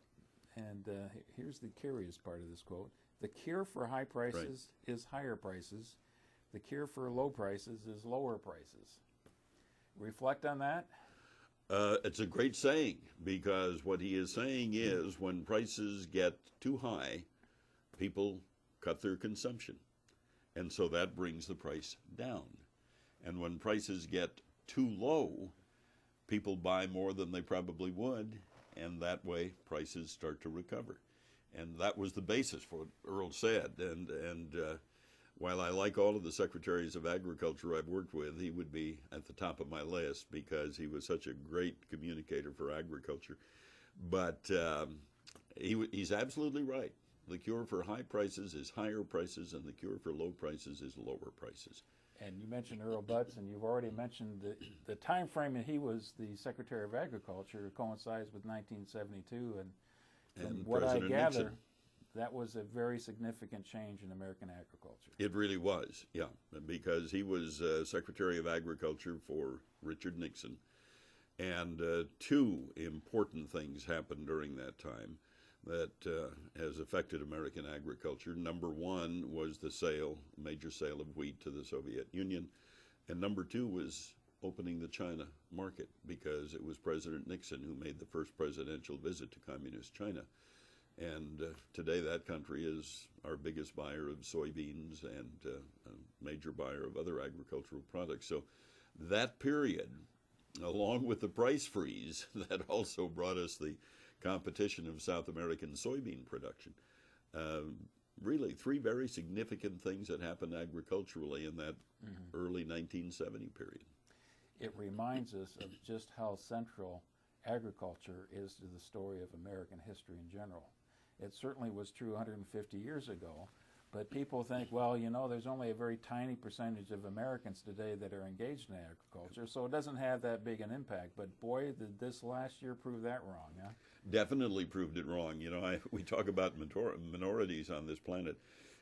and here's the curious part of this quote. The cure for high prices is higher prices. The cure for low prices is lower prices. Reflect on that. It's a great saying, because what he is saying is when prices get too high, people cut their consumption. And so that brings the price down. And when prices get too low, people buy more than they probably would, and that way prices start to recover. And that was the basis for what Earl said. And while I like all of the secretaries of agriculture I've worked with, he would be at the top of my list because he was such a great communicator for agriculture. But he's absolutely right. The cure for high prices is higher prices, and the cure for low prices is lower prices. And you mentioned Earl Butz, and you've already mentioned the time frame that he was the Secretary of Agriculture coincides with 1972, and from what I gather, Nixon. That was a very significant change in American agriculture. It really was, yeah, because he was Secretary of Agriculture for Richard Nixon. And two important things happened during that time that has affected American agriculture. Number one was the major sale of wheat to the Soviet Union. And number two was opening the China market, because it was President Nixon who made the first presidential visit to communist China. And today that country is our biggest buyer of soybeans and a major buyer of other agricultural products. So that period, along with the price freeze, that also brought us the competition of South American soybean production. Really, three very significant things that happened agriculturally in that early 1970 period. It reminds us of just how central agriculture is to the story of American history in general. It certainly was true 150 years ago, but people think, well, you know, there's only a very tiny percentage of Americans today that are engaged in agriculture, so it doesn't have that big an impact. But boy, did this last year prove that wrong, huh? Definitely proved it wrong. You know, we talk about minorities on this planet,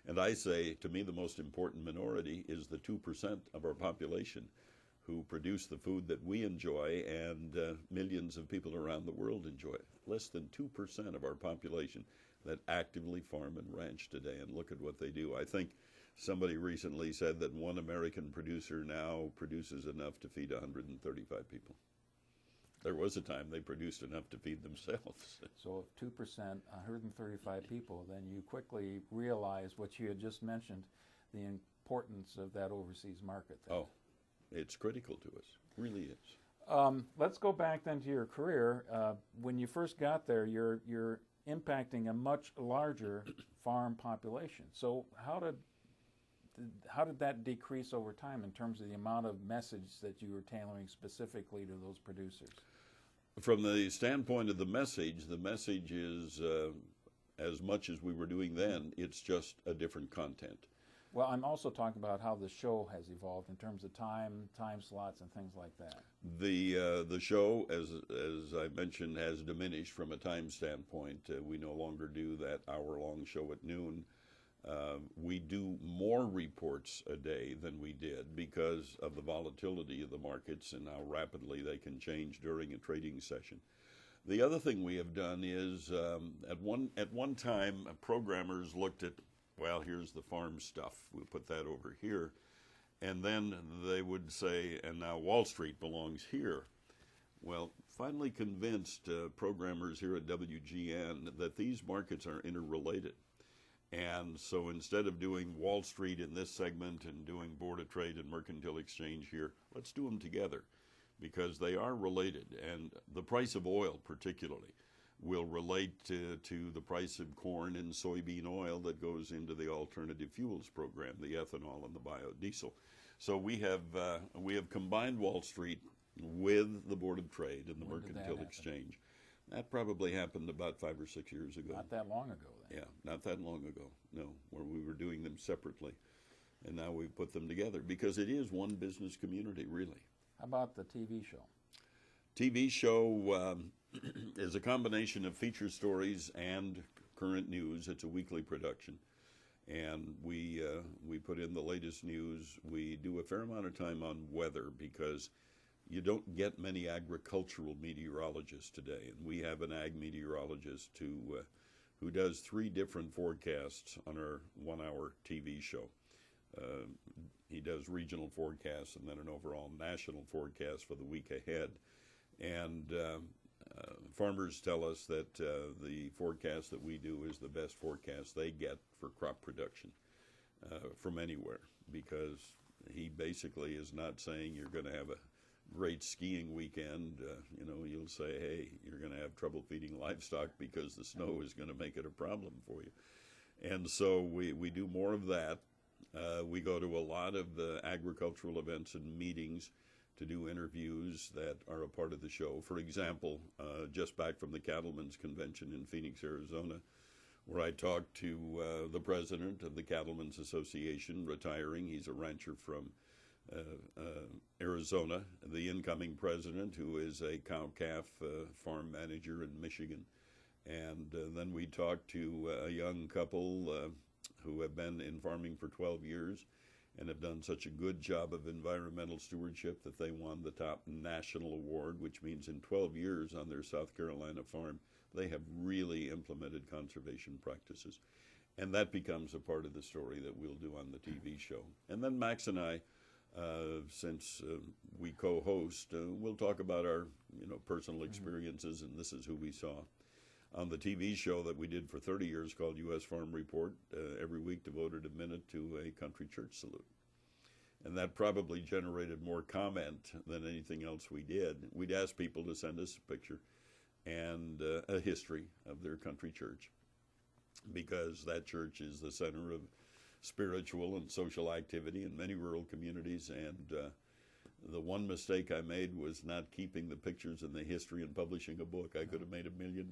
and I say, to me, the most important minority is the 2% of our population who produce the food that we enjoy and millions of people around the world enjoy. Less than 2% of our population that actively farm and ranch today, and look at what they do. I think somebody recently said that one American producer now produces enough to feed 135 people. There was a time they produced enough to feed themselves. So if 2%, 135 people, then you quickly realize what you had just mentioned, the importance of that overseas market. Then. Oh, it's critical to us, really is. Let's go back then to your career. When you first got there, you're impacting a much larger farm population. So how did that decrease over time in terms of the amount of message that you were tailoring specifically to those producers? From the standpoint of the message is as much as we were doing then, it's just a different content. Well, I'm also talking about how the show has evolved in terms of time slots, and things like that. The show, as I mentioned, has diminished from a time standpoint. We no longer do that hour-long show at noon. We do more reports a day than we did because of the volatility of the markets and how rapidly they can change during a trading session. The other thing we have done is at one time, programmers looked at, well, here's the farm stuff. We'll put that over here. And then they would say, and now Wall Street belongs here. Well, finally convinced programmers here at WGN that these markets are interrelated. And so instead of doing Wall Street in this segment and doing Board of Trade and Mercantile Exchange here, let's do them together because they are related. And the price of oil particularly will relate to the price of corn and soybean oil that goes into the alternative fuels program, the ethanol and the biodiesel. So we have combined Wall Street with the Board of Trade and the Mercantile Exchange. That probably happened about 5 or 6 years ago. Not that long ago, then. Yeah, not that long ago, no, where we were doing them separately. And now we've put them together because it is one business community, really. How about the TV show? TV show is a combination of feature stories and current news. It's a weekly production. And we put in the latest news. We do a fair amount of time on weather because you don't get many agricultural meteorologists today. And we have an ag meteorologist who does 3 different forecasts on our 1-hour TV show. He does regional forecasts and then an overall national forecast for the week ahead. And farmers tell us that the forecast that we do is the best forecast they get for crop production from anywhere, because he basically is not saying you're going to have a great skiing weekend. You'll say, hey, you're going to have trouble feeding livestock because the snow is going to make it a problem for you. And so we do more of that. We go to a lot of the agricultural events and meetings to do interviews that are a part of the show. For example, just back from the Cattlemen's Convention in Phoenix, Arizona, where I talked to the president of the Cattlemen's Association, retiring. He's a rancher from Arizona, the incoming president, who is a cow-calf farm manager in Michigan. And then we talked to a young couple who have been in farming for 12 years and have done such a good job of environmental stewardship that they won the top national award, which means in 12 years on their South Carolina farm, they have really implemented conservation practices. And that becomes a part of the story that we'll do on the TV show. And then Max and I, since we co-host, we'll talk about our personal experiences, and this is who we saw. On the TV show that we did for 30 years called U.S. Farm Report, every week devoted a minute to a country church salute. And that probably generated more comment than anything else we did. We'd ask people to send us a picture and a history of their country church, because that church is the center of spiritual and social activity in many rural communities. And the one mistake I made was not keeping the pictures and the history and publishing a book. I could have made $1 million.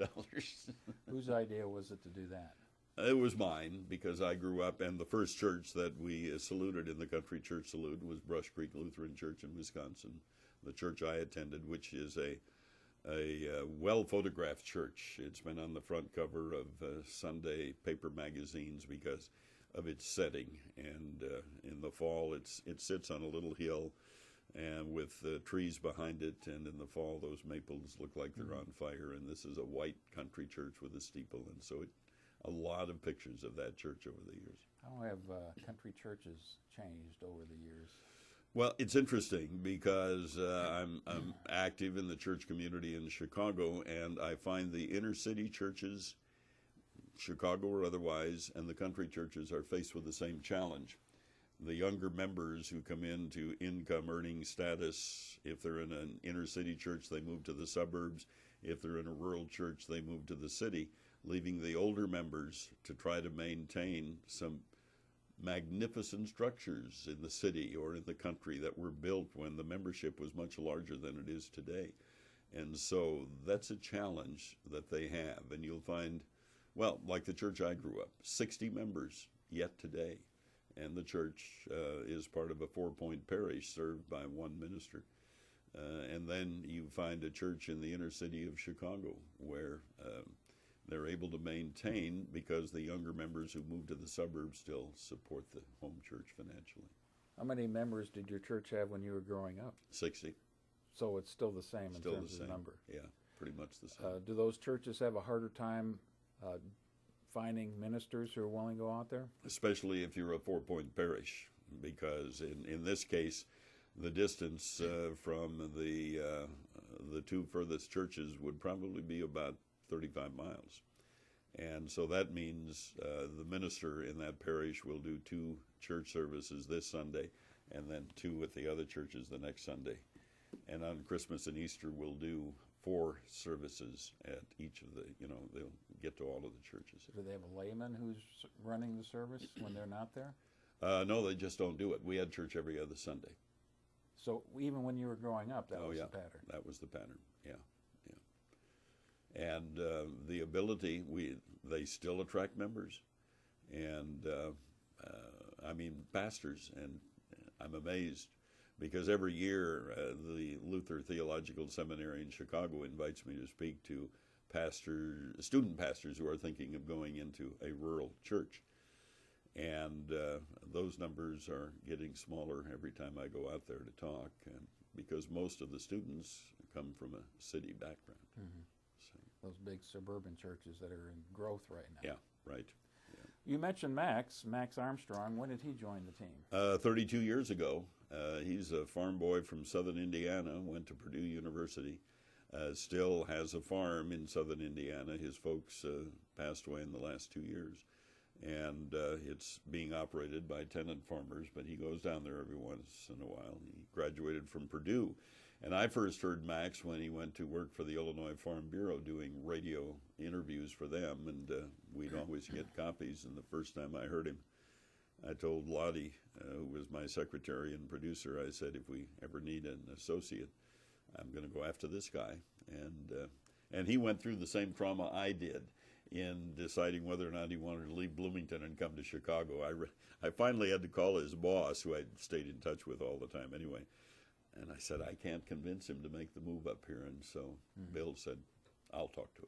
Whose idea was it to do that? It was mine, because I grew up, and the first church that we saluted in the country church salute was Brush Creek Lutheran Church in Wisconsin, the church I attended, which is a well-photographed church. It's been on the front cover of Sunday paper magazines because of its setting. And in the fall, it sits on a little hill, and with trees behind it, and in the fall those maples look like they're on fire, and this is a white country church with a steeple, and so a lot of pictures of that church over the years. How have country churches changed over the years? Well, it's interesting because I'm active in the church community in Chicago, and I find the inner city churches, Chicago or otherwise, and the country churches are faced with the same challenge. The younger members who come into income earning status, if they're in an inner city church, they move to the suburbs. If they're in a rural church, they move to the city, leaving the older members to try to maintain some magnificent structures in the city or in the country that were built when the membership was much larger than it is today. And so that's a challenge that they have. And you'll find, well, like the church I grew up, 60 members yet today. and the church is part of a 4-point parish served by one minister. And then you find a church in the inner city of Chicago where they're able to maintain, because the younger members who move to the suburbs still support the home church financially. How many members did your church have when you were growing up? 60. So it's still the same Still in terms the same. of number. Yeah, pretty much the same. Do those churches have a harder time finding ministers who are willing to go out there? Especially if you're a 4-point parish, because in this case, the distance from the two furthest churches would probably be about 35 miles. And so that means the minister in that parish will do 2 church services this Sunday and then 2 at the other churches the next Sunday. And on Christmas and Easter, we'll do 4 services at each of the, they'll get to all of the churches. Do they have a layman who's running the service when they're not there? No, they just don't do it. We had church every other Sunday. So even when you were growing up, that was the pattern? That was the pattern, yeah. And the ability, they still attract members. And, pastors, and I'm amazed, because every year the Luther Theological Seminary in Chicago invites me to speak to student pastors who are thinking of going into a rural church. And those numbers are getting smaller every time I go out there to talk, because most of the students come from a city background. Mm-hmm. So. Those big suburban churches that are in growth right now. Yeah, right. Yeah. You mentioned Max Armstrong. When did he join the team? 32 years ago. He's a farm boy from southern Indiana, went to Purdue University, still has a farm in southern Indiana. His folks passed away in the last 2 years. And it's being operated by tenant farmers, but he goes down there every once in a while. He graduated from Purdue. And I first heard Max when he went to work for the Illinois Farm Bureau doing radio interviews for them, and we'd always get copies. And the first time I heard him, I told Lottie, who was my secretary and producer, I said, if we ever need an associate, I'm going to go after this guy. And he went through the same trauma I did in deciding whether or not he wanted to leave Bloomington and come to Chicago. I finally had to call his boss, who I'd stayed in touch with all the time anyway, and I said, I can't convince him to make the move up here. And so Bill said, I'll talk to him.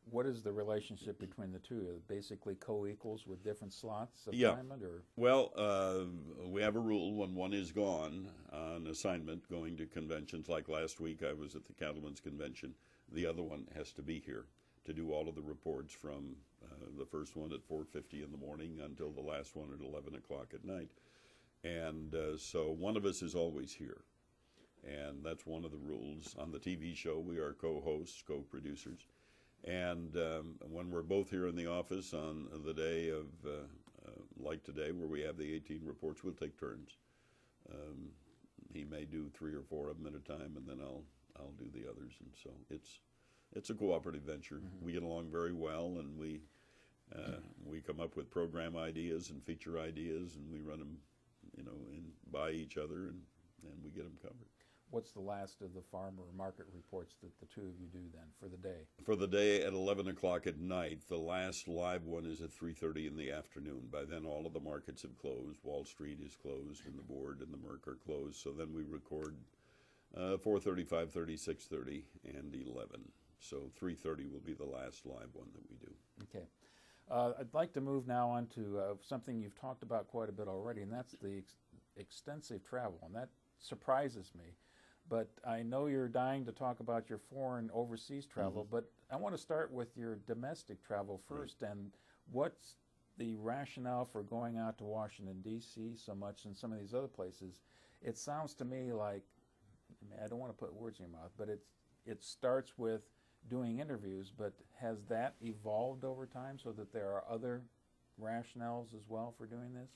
What is the relationship between the two? Basically co-equals with different slots of assignment? Or? Well, we have a rule when one is gone on assignment going to conventions. Like last week I was at the Cattlemen's Convention. The other one has to be here to do all of the reports from the first one at 4:50 in the morning until the last one at 11 o'clock at night. And so one of us is always here. And that's one of the rules. On the TV show, we are co-hosts, co-producers. And when we're both here in the office on the day of, like today, where we have the 18 reports, we'll take turns. He may do 3 or 4 of them at a time, and then I'll do the others. And so it's a cooperative venture. We get along very well, and we come up with program ideas and feature ideas, and we run them, by each other, and we get them covered. What's the last of the farmer market reports that the two of you do then for the day? For the day at 11 o'clock at night. The last live one is at 3:30 in the afternoon. By then all of the markets have closed. Wall Street is closed, and the board and the Merc are closed. So then we record 4:30, 5:30, 6:30, and 11. So 3:30 will be the last live one that we do. Okay. I'd like to move now on to something you've talked about quite a bit already, and that's the extensive travel, and that surprises me. But I know you're dying to talk about your foreign overseas travel, but I want to start with your domestic travel first. Right. And what's the rationale for going out to Washington, D.C. so much and some of these other places? It sounds to me like, I don't want to put words in your mouth, but it starts with doing interviews, but has that evolved over time so that there are other rationales as well for doing this?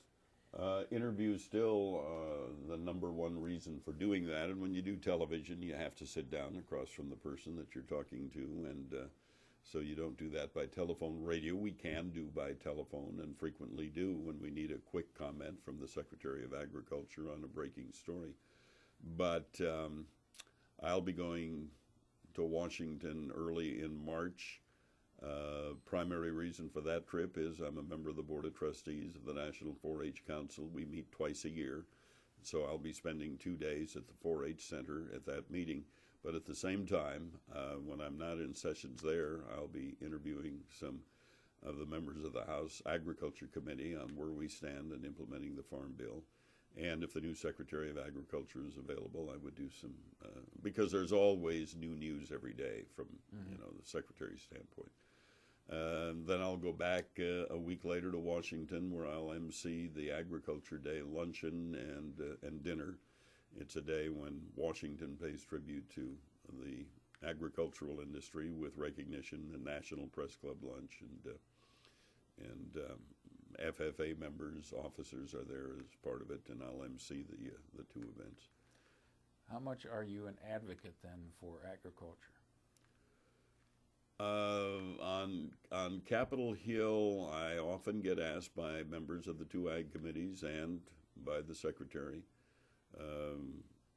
Interviews still the number one reason for doing that, and when you do television you have to sit down across from the person that you're talking to, and so you don't do that by telephone. Radio we can do by telephone, and frequently do when we need a quick comment from the Secretary of Agriculture on a breaking story. But I'll be going to Washington early in March. Primary reason for that trip is I'm a member of the Board of Trustees of the National 4-H Council. We meet twice a year, so I'll be spending 2 days at the 4-H Center at that meeting. But at the same time, when I'm not in sessions there, I'll be interviewing some of the members of the House Agriculture Committee on where we stand in implementing the Farm Bill. And if the new Secretary of Agriculture is available, I would do some, because there's always new news every day from the Secretary's standpoint. Then I'll go back a week later to Washington, where I'll MC the Agriculture Day luncheon and dinner. It's a day when Washington pays tribute to the agricultural industry with recognition, the National Press Club lunch, and FFA members, officers are there as part of it, and I'll MC the two events. How much are you an advocate then for agriculture? On Capitol Hill, I often get asked by members of the two ag committees and by the Secretary,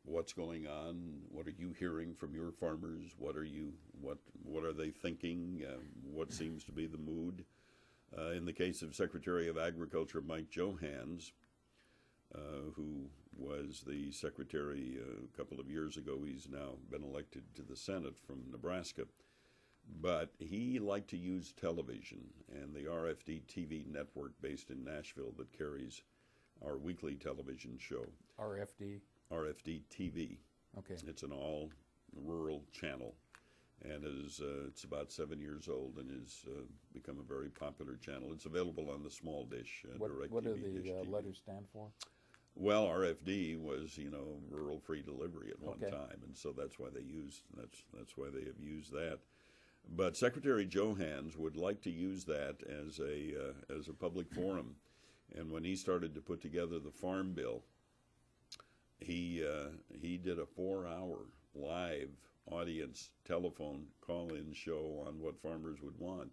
what's going on? What are you hearing from your farmers? What are they thinking? What seems to be the mood? In the case of Secretary of Agriculture Mike Johans, who was the Secretary a couple of years ago, he's now been elected to the Senate from Nebraska. But he liked to use television, and the RFD TV network based in Nashville that carries our weekly television show. RFD? RFD TV. Okay. It's an all-rural channel, and it's about 7 years old and has become a very popular channel. It's available on the small dish, DirecTV. What do the letters stand for? Well, RFD was, rural free delivery at one Okay. time, and so that's why that's why they have used that. But Secretary Johans would like to use that as a public forum, and when he started to put together the Farm Bill, he did a 4-hour live audience telephone call-in show on what farmers would want,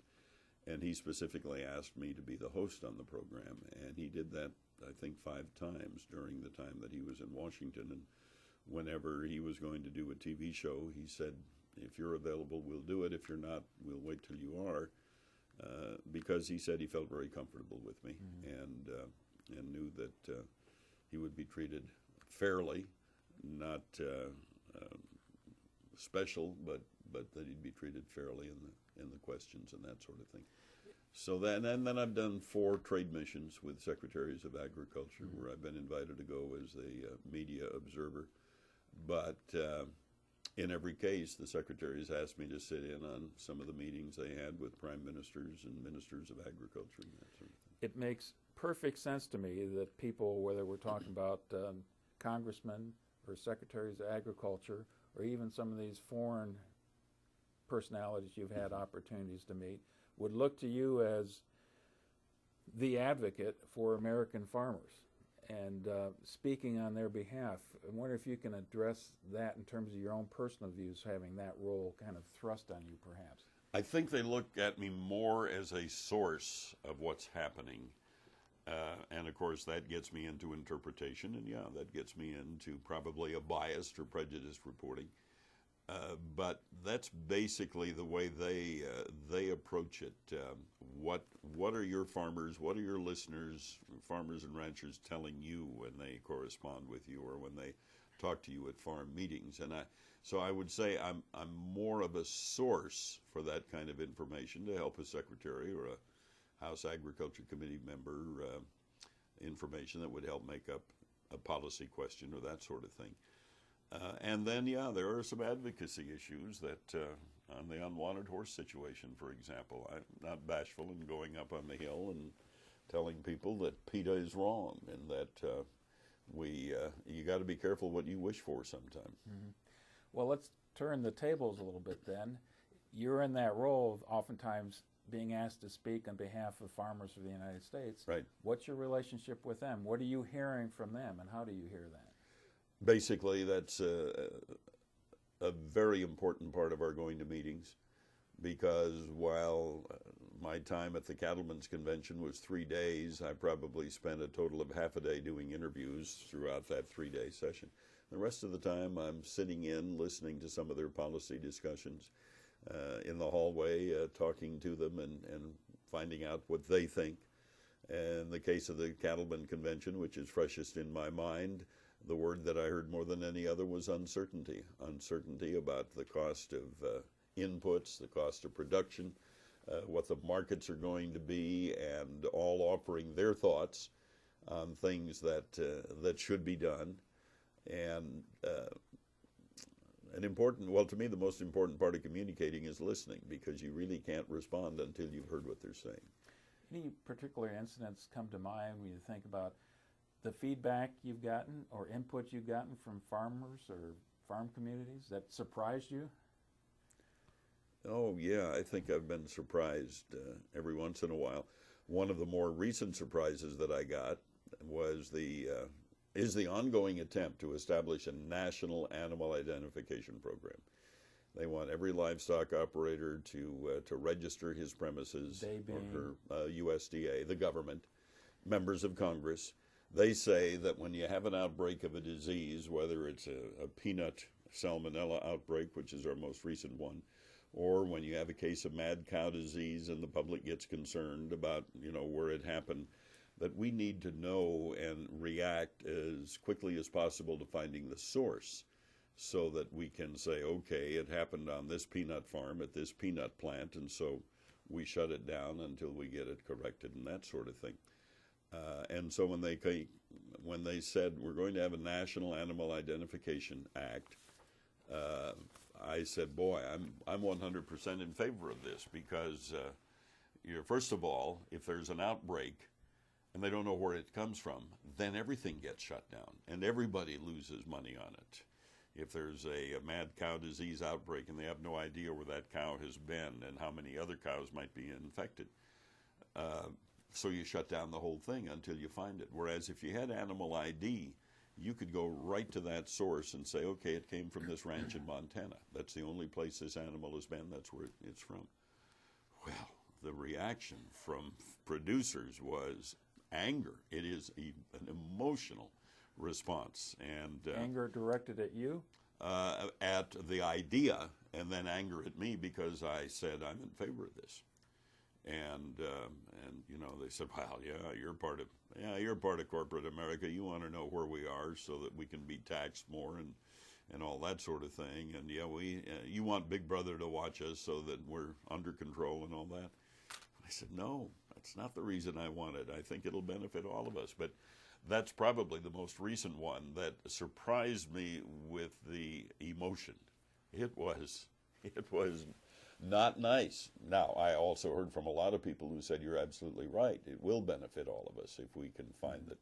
and he specifically asked me to be the host on the program, and he did that I think 5 times during the time that he was in Washington. And whenever he was going to do a TV show, he said, if you're available, we'll do it. If you're not, we'll wait till you are, because he said he felt very comfortable with me, and knew that he would be treated fairly, not special, but that he'd be treated fairly in the questions and that sort of thing. So then I've done 4 trade missions with Secretaries of Agriculture, where I've been invited to go as a media observer. But in every case, the secretaries asked me to sit in on some of the meetings they had with prime ministers and ministers of agriculture and that sort of thing. It makes perfect sense to me that people, whether we're talking about congressmen or secretaries of agriculture, or even some of these foreign personalities you've had opportunities to meet, would look to you as the advocate for American farmers and speaking on their behalf. I wonder if you can address that in terms of your own personal views, having that role kind of thrust on you, perhaps. I think they look at me more as a source of what's happening. And, of course, that gets me into interpretation, and, that gets me into probably a biased or prejudiced reporting. But that's basically the way they approach it. What are your farmers, what are your listeners, farmers and ranchers, telling you when they correspond with you or when they talk to you at farm meetings? And so I would say I'm more of a source for that kind of information to help a secretary or a House Agriculture Committee member information that would help make up a policy question or that sort of thing. And then, there are some advocacy issues that, on the unwanted horse situation, for example, I'm not bashful in going up on the hill and telling people that PETA is wrong and that you got to be careful what you wish for sometime. Mm-hmm. Well, let's turn the tables a little bit then. You're in that role of oftentimes being asked to speak on behalf of farmers of the United States. Right. What's your relationship with them? What are you hearing from them, and how do you hear that? Basically, that's a very important part of our going to meetings, because while my time at the Cattlemen's Convention was 3 days, I probably spent a total of half a day doing interviews throughout that 3-day session. The rest of the time, I'm sitting in, listening to some of their policy discussions. in the hallway, talking to them and finding out what they think. In the case of the Cattlemen Convention, which is freshest in my mind, the word that I heard more than any other was uncertainty. Uncertainty about the cost of inputs, the cost of production, what the markets are going to be, and all offering their thoughts on things that should be done. And to me, the most important part of communicating is listening, because you really can't respond until you've heard what they're saying. Any particular incidents come to mind when you think about the feedback you've gotten or input you've gotten from farmers or farm communities that surprised you? Oh, yeah, I think I've been surprised every once in a while. One of the more recent surprises that I got was is the ongoing attempt to establish a national animal identification program. They want every livestock operator to register his premises, or USDA, the government, members of Congress. They say that when you have an outbreak of a disease, whether it's a peanut salmonella outbreak, which is our most recent one, or when you have a case of mad cow disease and the public gets concerned about, where it happened, that we need to know and react as quickly as possible to finding the source, so that we can say, okay, it happened on this peanut farm at this peanut plant, and so we shut it down until we get it corrected, and that sort of thing. And so when they said we're going to have a National Animal Identification Act, I said, boy, I'm 100% in favor of this, because first of all, if there's an outbreak and they don't know where it comes from, then everything gets shut down and everybody loses money on it. If there's a mad cow disease outbreak and they have no idea where that cow has been and how many other cows might be infected, so you shut down the whole thing until you find it. Whereas if you had animal ID, you could go right to that source and say, okay, it came from this ranch in Montana. That's the only place this animal has been. That's where it's from. Well, the reaction from producers was anger. It is an emotional response. And anger directed at you? At the idea, and then anger at me because I said I'm in favor of this. And they said, well, you're part of corporate America. You want to know where we are so that we can be taxed more and all that sort of thing. And you want Big Brother to watch us so that we're under control and all that. I said, no, that's not the reason I want it. I think it'll benefit all of us. But that's probably the most recent one that surprised me with the emotion. It was not nice. Now, I also heard from a lot of people who said, you're absolutely right. It will benefit all of us if we can find it.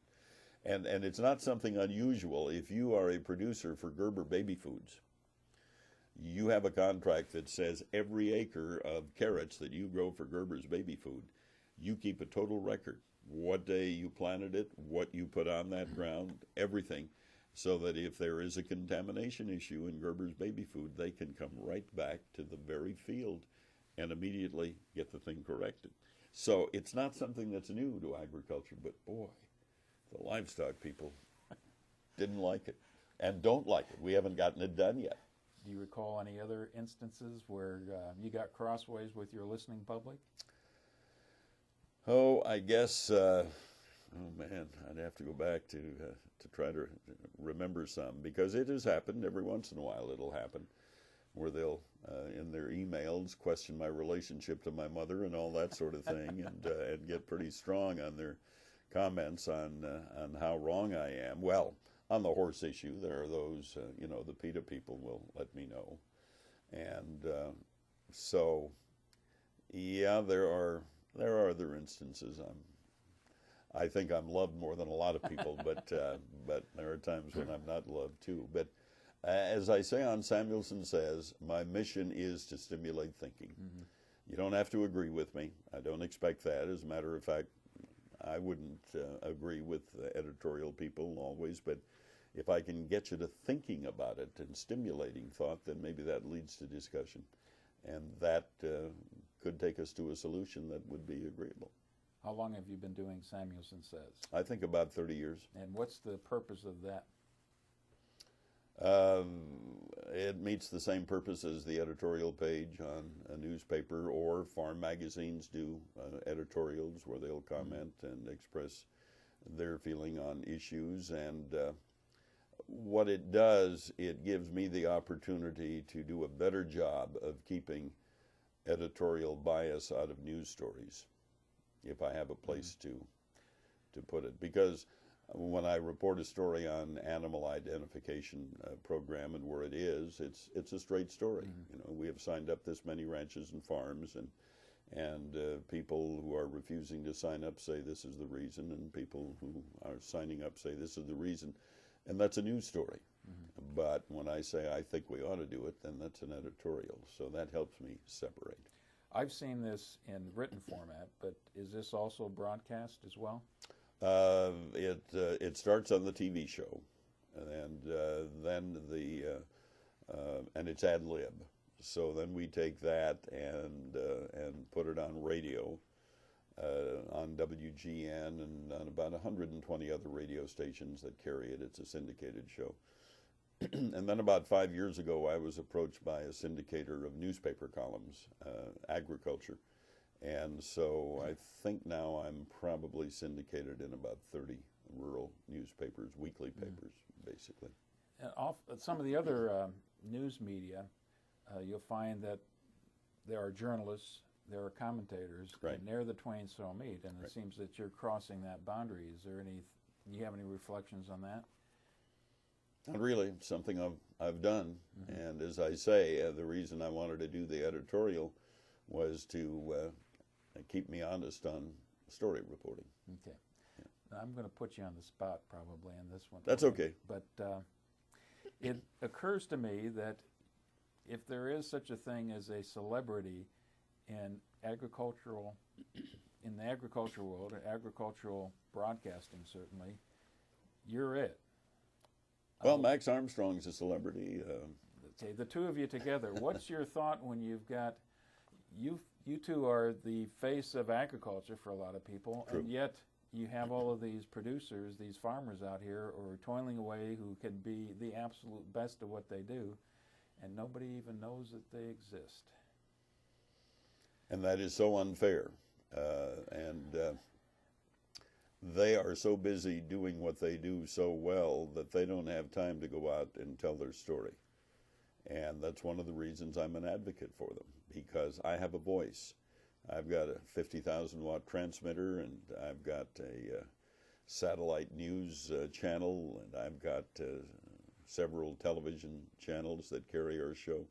And it's not something unusual. If you are a producer for Gerber baby foods, you have a contract that says every acre of carrots that you grow for Gerber's baby food, you keep a total record. What day you planted it, what you put on that ground, everything, so that if there is a contamination issue in Gerber's baby food, they can come right back to the very field and immediately get the thing corrected. So it's not something that's new to agriculture, but boy, the livestock people didn't like it and don't like it. We haven't gotten it done yet. Do you recall any other instances where you got crossways with your listening public? Oh, I guess, I'd have to go back to try to remember some, because it has happened every once in a while. It'll happen where they'll, in their emails, question my relationship to my mother and all that sort of thing, and get pretty strong on their comments on how wrong I am. Well, on the horse issue, there are those, the PETA people will let me know. And so, yeah, there are other instances. I think I'm loved more than a lot of people, but there are times when I'm not loved too. But as I say on Samuelson Says, my mission is to stimulate thinking. Mm-hmm. You don't have to agree with me. I don't expect that. As a matter of fact, I wouldn't agree with editorial people always, but if I can get you to thinking about it and stimulating thought, then maybe that leads to discussion. And that could take us to a solution that would be agreeable. How long have you been doing Samuelson Says? I think about 30 years. And what's the purpose of that? It meets the same purpose as the editorial page on a newspaper, or farm magazines do editorials where they'll comment and express their feeling on issues. And what it does, it gives me the opportunity to do a better job of keeping editorial bias out of news stories, if I have a place to put it. Because when I report a story on animal identification program and where it is, it's a straight story. You know, we have signed up this many ranches and farms, and people who are refusing to sign up say this is the reason, and people who are signing up say this is the reason, and that's a news story. But when I say I think we ought to do it, then that's an editorial. So that helps me separate. I've seen this in written format, but is this also broadcast as well? It starts on the TV show, and then and it's ad lib. So then we take that and put it on radio, on WGN and on about 120 other radio stations that carry it. It's a syndicated show. And then about 5 years ago, I was approached by a syndicator of newspaper columns, agriculture. And so I think now I'm probably syndicated in about 30 rural newspapers, weekly papers, basically. And some of the other news media, you'll find that there are journalists, there are commentators, and there the twain shall meet. And it seems that you're crossing that boundary. Is there any? Do you have any reflections on that? Not really. It's something I've done. And as I say, the reason I wanted to do the editorial was to keep me honest on story reporting. Okay. Now, I'm going to put you on the spot probably on this one. That's okay. But it occurs to me that if there is such a thing as a celebrity in the agricultural world, or agricultural broadcasting certainly, you're it. Well, Max Armstrong's a celebrity. Okay, the two of you together, what's your thought when you've got, you two are the face of agriculture for a lot of people, True. And yet you have all of these producers, these farmers out here who are toiling away, who can be the absolute best of what they do, and nobody even knows that they exist. And that is so unfair. They are so busy doing what they do so well that they don't have time to go out and tell their story. And that's one of the reasons I'm an advocate for them, because I have a voice. I've got a 50,000 watt transmitter, and I've got a satellite news channel, and I've got several television channels that carry our show.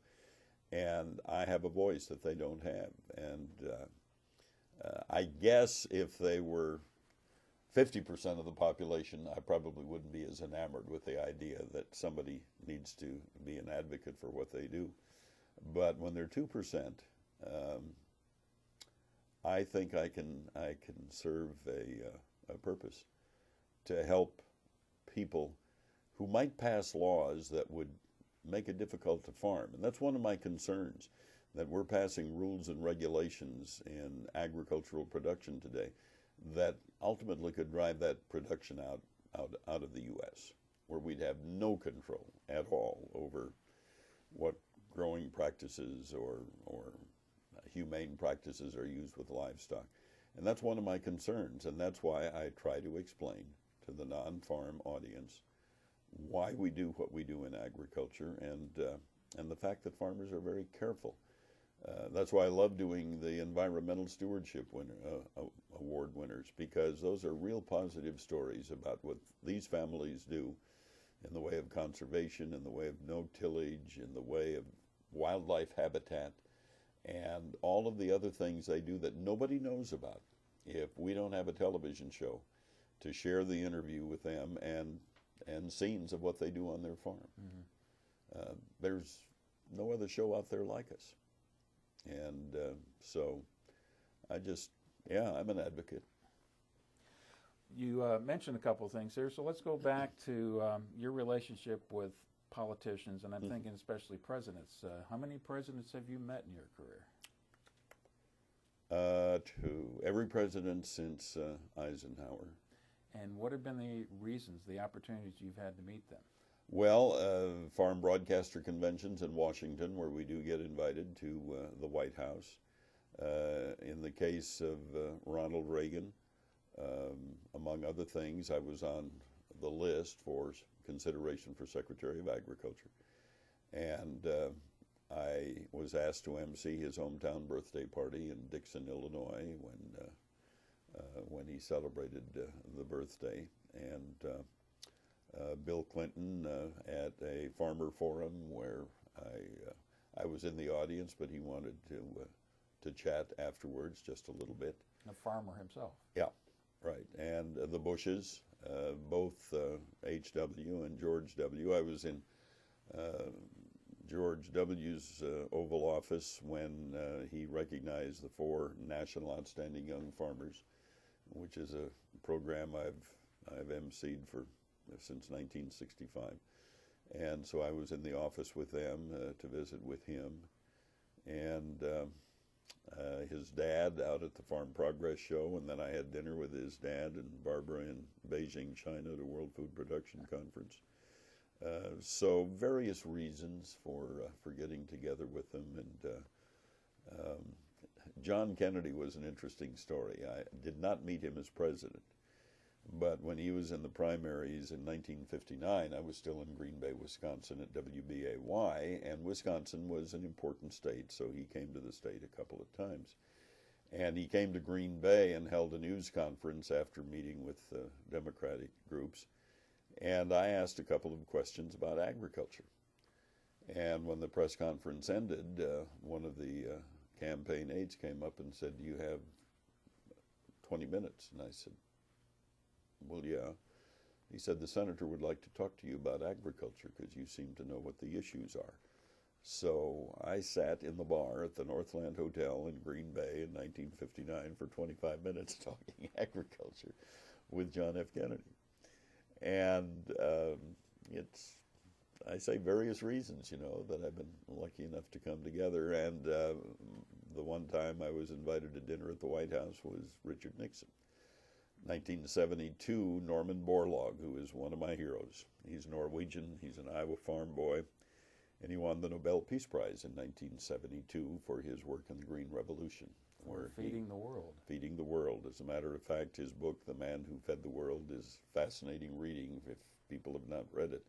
And I have a voice that they don't have. And I guess if they were 50% of the population, I probably wouldn't be as enamored with the idea that somebody needs to be an advocate for what they do. But when they're 2%, I think I can serve a purpose to help people who might pass laws that would make it difficult to farm. And that's one of my concerns, that we're passing rules and regulations in agricultural production today that ultimately could drive that production out of the U.S., where we'd have no control at all over what growing practices or humane practices are used with livestock. And that's one of my concerns, and that's why I try to explain to the non-farm audience why we do what we do in agriculture, and the fact that farmers are very careful. That's why I love doing the Environmental Stewardship Award winners, because those are real positive stories about what these families do in the way of conservation, in the way of no tillage, in the way of wildlife habitat, and all of the other things they do that nobody knows about if we don't have a television show to share the interview with them and scenes of what they do on their farm. There's no other show out there like us. And so I'm an advocate. You mentioned a couple of things here, so let's go back to your relationship with politicians, and I'm thinking especially presidents. How many presidents have you met in your career? Two. Every president since Eisenhower. And what have been the reasons, the opportunities you've had to meet them? Well, farm broadcaster conventions in Washington, where we do get invited to the White House. In the case of Ronald Reagan, among other things, I was on the list for consideration for Secretary of Agriculture. And I was asked to MC his hometown birthday party in Dixon, Illinois, when he celebrated the birthday. And Bill Clinton at a farmer forum where I was in the audience, but he wanted to chat afterwards just a little bit. A farmer himself. Yeah, right. And the Bushes, both H.W. and George W. I was in George W.'s Oval Office when he recognized the 4 National Outstanding Young Farmers, which is a program I've emceed since 1965. And so I was in the office with them to visit with him. And his dad out at the Farm Progress Show, and then I had dinner with his dad and Barbara in Beijing, China at a World Food Production Conference. So various reasons for getting together with them. And John Kennedy was an interesting story. I did not meet him as president, but when he was in the primaries in 1959, I was still in Green Bay, Wisconsin at WBAY, and Wisconsin was an important state, so he came to the state a couple of times. And he came to Green Bay and held a news conference after meeting with Democratic groups. And I asked a couple of questions about agriculture. And when the press conference ended, one of the campaign aides came up and said, "Do you have 20 minutes?" And I said, "Well, yeah." He said, "The senator would like to talk to you about agriculture because you seem to know what the issues are." So I sat in the bar at the Northland Hotel in Green Bay in 1959 for 25 minutes talking agriculture with John F. Kennedy. And I say various reasons, that I've been lucky enough to come together. And the one time I was invited to dinner at the White House was Richard Nixon. 1972, Norman Borlaug, who is one of my heroes. He's Norwegian, he's an Iowa farm boy, and he won the Nobel Peace Prize in 1972 for his work in the Green Revolution. Feeding the world. Feeding the world. As a matter of fact, his book, The Man Who Fed the World, is fascinating reading if people have not read it.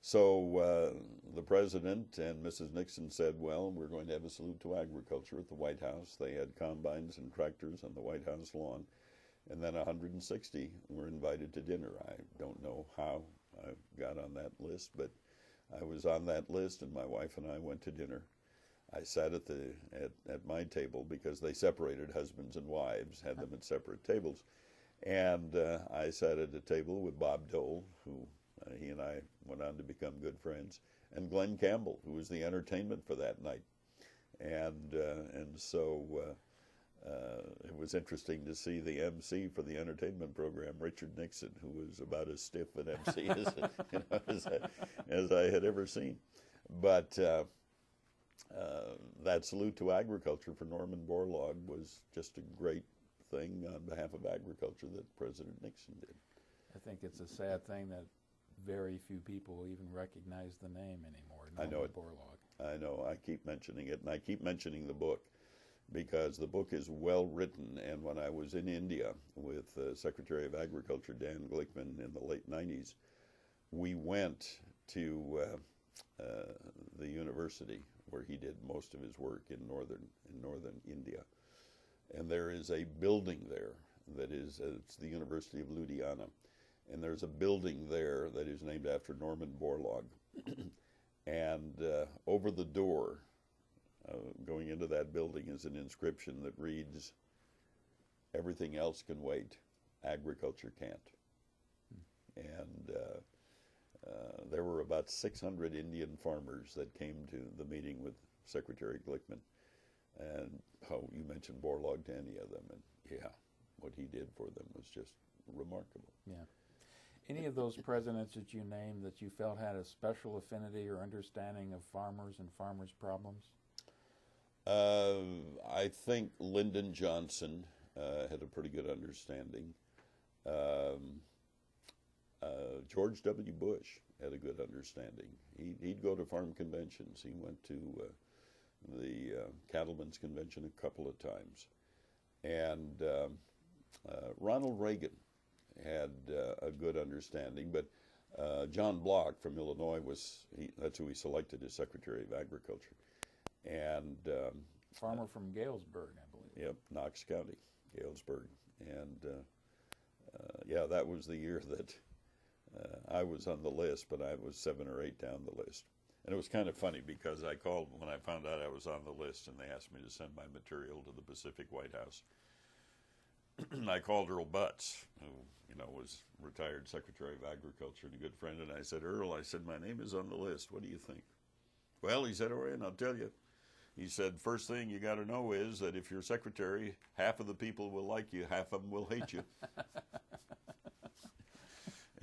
So the president and Mrs. Nixon said, "Well, we're going to have a salute to agriculture at the White House." They had combines and tractors on the White House lawn. And then 160 were invited to dinner. I don't know how I got on that list, but I was on that list, and my wife and I went to dinner. I sat at my table because they separated husbands and wives, had them at separate tables. And I sat at a table with Bob Dole, who he and I went on to become good friends, and Glenn Campbell, who was the entertainment for that night. And so it was interesting to see the MC for the entertainment program, Richard Nixon, who was about as stiff an MC as I had ever seen. But that salute to agriculture for Norman Borlaug was just a great thing on behalf of agriculture that President Nixon did. I think it's a sad thing that very few people even recognize the name anymore, Norman I know it. Borlaug. I know. I keep mentioning it, and I keep mentioning the book because the book is well written. And when I was in India with Secretary of Agriculture Dan Glickman in the late 90s, we went to the university where he did most of his work in northern India. And there is a building there that is, it's the University of Ludhiana. And there's a building there that is named after Norman Borlaug. And over the door, going into that building is an inscription that reads, "Everything else can wait, agriculture can't." And there were about 600 Indian farmers that came to the meeting with Secretary Glickman. And you mentioned Borlaug to any of them, and yeah, what he did for them was just remarkable. Yeah. Any of those presidents that you named that you felt had a special affinity or understanding of farmers and farmers' problems? I think Lyndon Johnson had a pretty good understanding. George W. Bush had a good understanding. He'd go to farm conventions. He went to the Cattlemen's Convention a couple of times. And Ronald Reagan had a good understanding, but John Block from Illinois that's who he selected as Secretary of Agriculture. And farmer from Galesburg, I believe. Yep, Knox County, Galesburg. And yeah, that was the year that I was on the list, but I was 7 or 8 down the list. And it was kind of funny because I called when I found out I was on the list, and they asked me to send my material to the Pacific White House. I called Earl Butz, who was retired Secretary of Agriculture and a good friend, and I said, Earl, I said, my name is on the list. What do you think? Well, he said, Orion, I'll tell you. He said, first thing you got to know is that if you're secretary, half of the people will like you, half of them will hate you.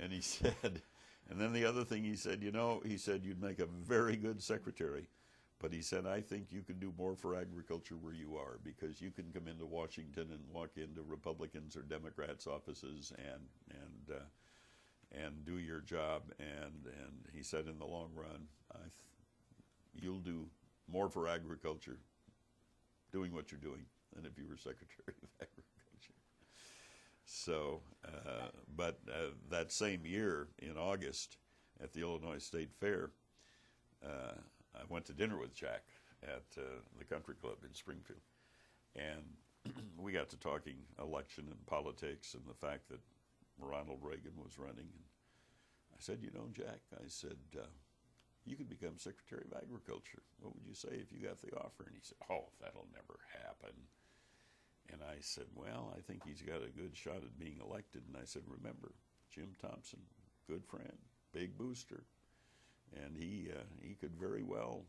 And he said, and then the other thing he said, he said, you'd make a very good secretary. But he said, I think you can do more for agriculture where you are, because you can come into Washington and walk into Republicans or Democrats' offices and do your job. And he said, in the long run, you'll do more for agriculture doing what you're doing than if you were Secretary of Agriculture. So, but that same year in August at the Illinois State Fair, I went to dinner with Jack at the country club in Springfield, and we got to talking election and politics and the fact that Ronald Reagan was running. And I said, Jack, I said, you could become Secretary of Agriculture. What would you say if you got the offer? And he said, oh, that'll never happen. And I said, well, I think he's got a good shot at being elected. And I said, remember, Jim Thompson, good friend, big booster. And he could very well,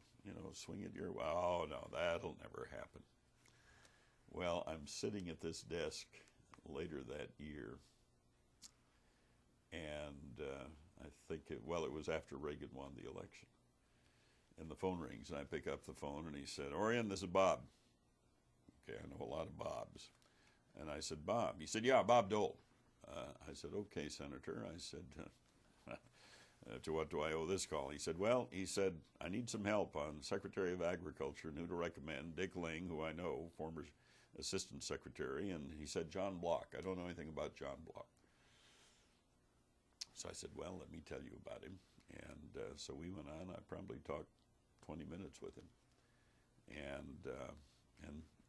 swing it your way. Oh, no, that'll never happen. Well, I'm sitting at this desk later that year, and I think, it was after Reagan won the election. And the phone rings, and I pick up the phone, and he said, Orion, this is Bob. Okay, I know a lot of Bobs. And I said, Bob. He said, yeah, Bob Dole. I said, okay, Senator. I said, to what do I owe this call? He said, I need some help on Secretary of Agriculture, and who to recommend. Dick Ling, who I know, former Assistant Secretary, and he said, John Block. I don't know anything about John Block. So I said, well, let me tell you about him. And so we went on. I probably talked 20 minutes with him. And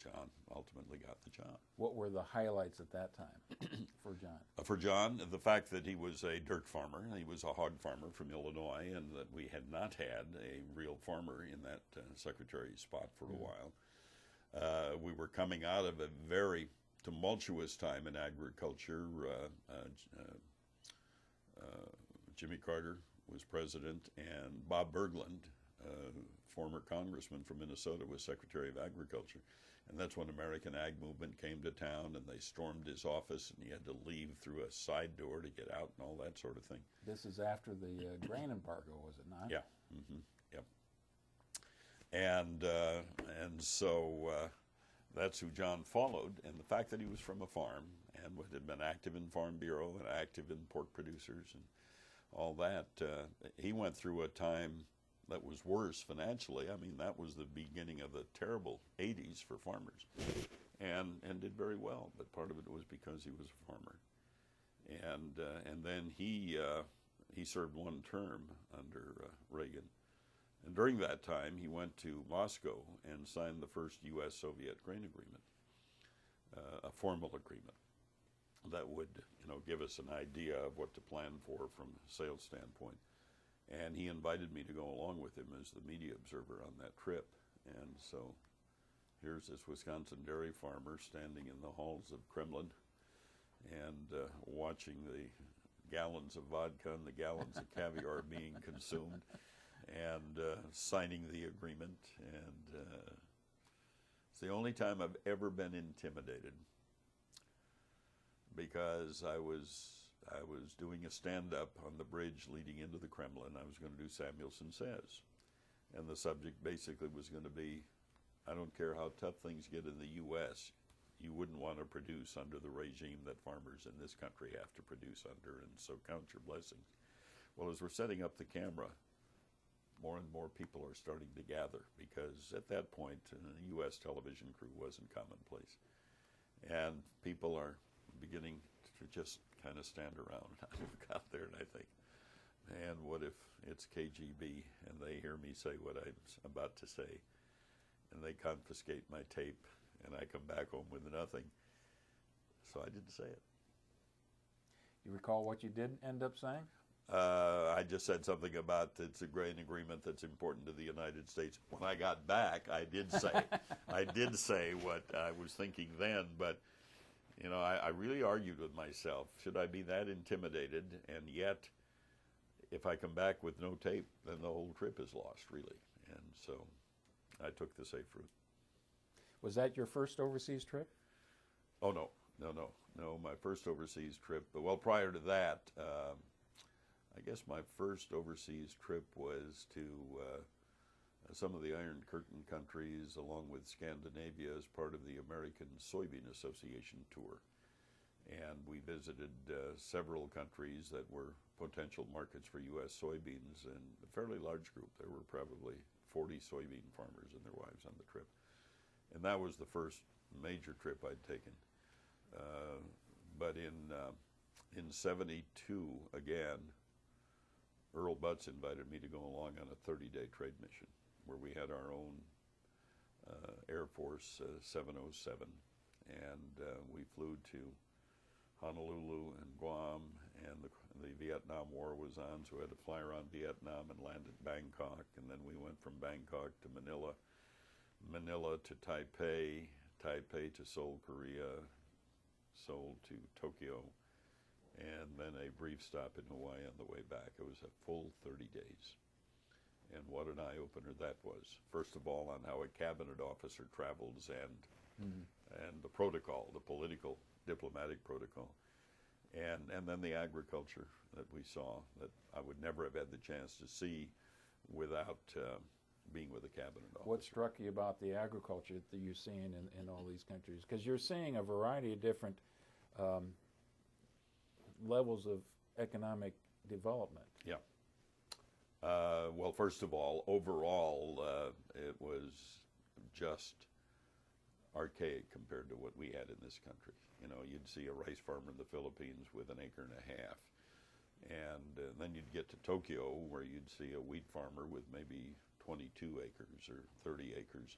John ultimately got the job. What were the highlights at that time for John? For John, the fact that he was a dirt farmer. He was a hog farmer from Illinois, and that we had not had a real farmer in that secretary spot for a while. We were coming out of a very tumultuous time in agriculture. Jimmy Carter was president, and Bob Berglund, former congressman from Minnesota, was Secretary of Agriculture. And that's when American Ag Movement came to town, and they stormed his office, and he had to leave through a side door to get out and all that sort of thing. This is after the grain embargo, was it not? Yeah. Mm-hmm. Yep. And so that's who John followed. And the fact that he was from a farm and had been active in Farm Bureau and active in pork producers and all that, he went through a time that was worse financially. I mean, that was the beginning of the terrible 80s for farmers, and did very well. But part of it was because he was a farmer, and then he served one term under Reagan, and during that time he went to Moscow and signed the first U.S.-Soviet grain agreement, a formal agreement that would give us an idea of what to plan for from a sales standpoint. And he invited me to go along with him as the media observer on that trip. And so here's this Wisconsin dairy farmer standing in the halls of Kremlin and watching the gallons of vodka and the gallons of caviar being consumed and signing the agreement. And it's the only time I've ever been intimidated, because I was doing a stand-up on the bridge leading into the Kremlin. I was going to do Samuelson Says. And the subject basically was going to be, I don't care how tough things get in the U.S., you wouldn't want to produce under the regime that farmers in this country have to produce under, and so count your blessings. Well, as we're setting up the camera, more and more people are starting to gather, because at that point, a U.S. television crew wasn't commonplace. And people are beginning to just kind of stand around. I look out there and I think, man, what if it's KGB and they hear me say what I'm about to say, and they confiscate my tape, and I come back home with nothing. So I didn't say it. You recall what you did end up saying? I just said something about it's a grain agreement that's important to the United States. When I got back, I did say what I was thinking then, but you know, I really argued with myself. Should I be that intimidated? And yet, if I come back with no tape, then the whole trip is lost, really. And so I took the safe route. Was that your first overseas trip? Oh, no. My first overseas trip, well, prior to that, I guess my first overseas trip was to some of the Iron Curtain countries, along with Scandinavia, as part of the American Soybean Association tour. And we visited several countries that were potential markets for U.S. soybeans, and a fairly large group. There were probably 40 soybean farmers and their wives on the trip. And that was the first major trip I'd taken. But in '72, again, Earl Butz invited me to go along on a 30-day trade mission, where we had our own Air Force 707, and we flew to Honolulu and Guam, and the Vietnam War was on, so we had to fly around Vietnam and land at Bangkok, and then we went from Bangkok to Manila, Manila to Taipei, Taipei to Seoul, Korea, Seoul to Tokyo, and then a brief stop in Hawaii on the way back. It was a full 30 days. And what an eye-opener that was. First of all, on how a cabinet officer travels and the protocol, the political, diplomatic protocol, and then the agriculture that we saw that I would never have had the chance to see without being with a cabinet officer. What struck you about the agriculture that you're seeing in all these countries? Because you're seeing a variety of different levels of economic development. Yeah. Well, first of all, overall, it was just archaic compared to what we had in this country. You know, you'd see a rice farmer in the Philippines with an acre and a half, and then you'd get to Tokyo, where you'd see a wheat farmer with maybe 22 acres or 30 acres,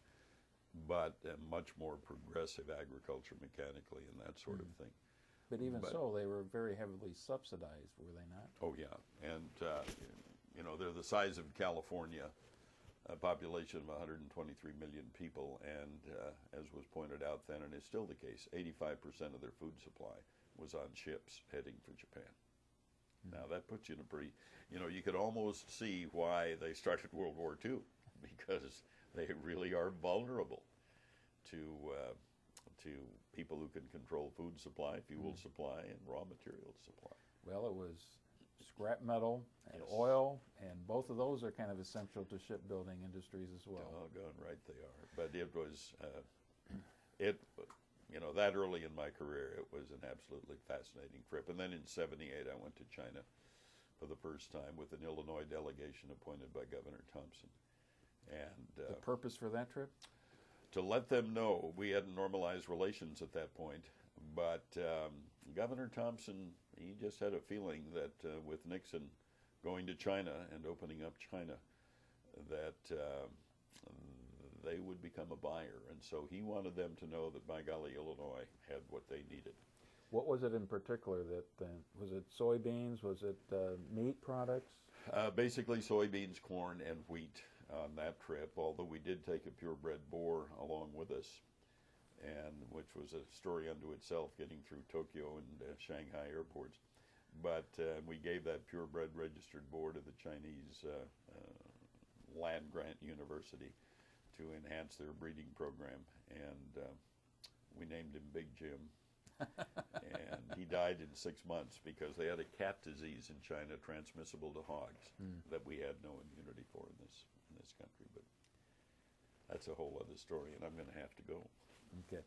but much more progressive agriculture mechanically and that sort of thing. But even so, they were very heavily subsidized, were they not? Oh, yeah. And, you know, they're the size of California, a population of 123 million people, and as was pointed out then, and is still the case, 85% of their food supply was on ships heading for Japan. Now, that puts you in a pretty, you know, you could almost see why they started World War II, because they really are vulnerable to people who can control food supply, fuel supply, and raw materials supply. Well, it was scrap metal and oil, and both of those are kind of essential to shipbuilding industries as well. Doggone right they are. But it was, you know, that early in my career, it was an absolutely fascinating trip. And then in '78, I went to China for the first time with an Illinois delegation appointed by Governor Thompson. And the purpose for that trip? To let them know we hadn't normalized relations at that point, but Governor Thompson, he just had a feeling that with Nixon going to China and opening up China, that they would become a buyer. And so he wanted them to know that, by golly, Illinois had what they needed. What was it in particular that, was it soybeans, was it meat products? Basically soybeans, corn, and wheat on that trip, although we did take a purebred boar along with us, and which was a story unto itself, getting through Tokyo and Shanghai airports. But we gave that purebred registered boar to the Chinese land-grant university to enhance their breeding program, and we named him Big Jim. And he died in 6 months because they had a cat disease in China transmissible to hogs that we had no immunity for in this country. But that's a whole other story, and I'm going to have to go. Okay.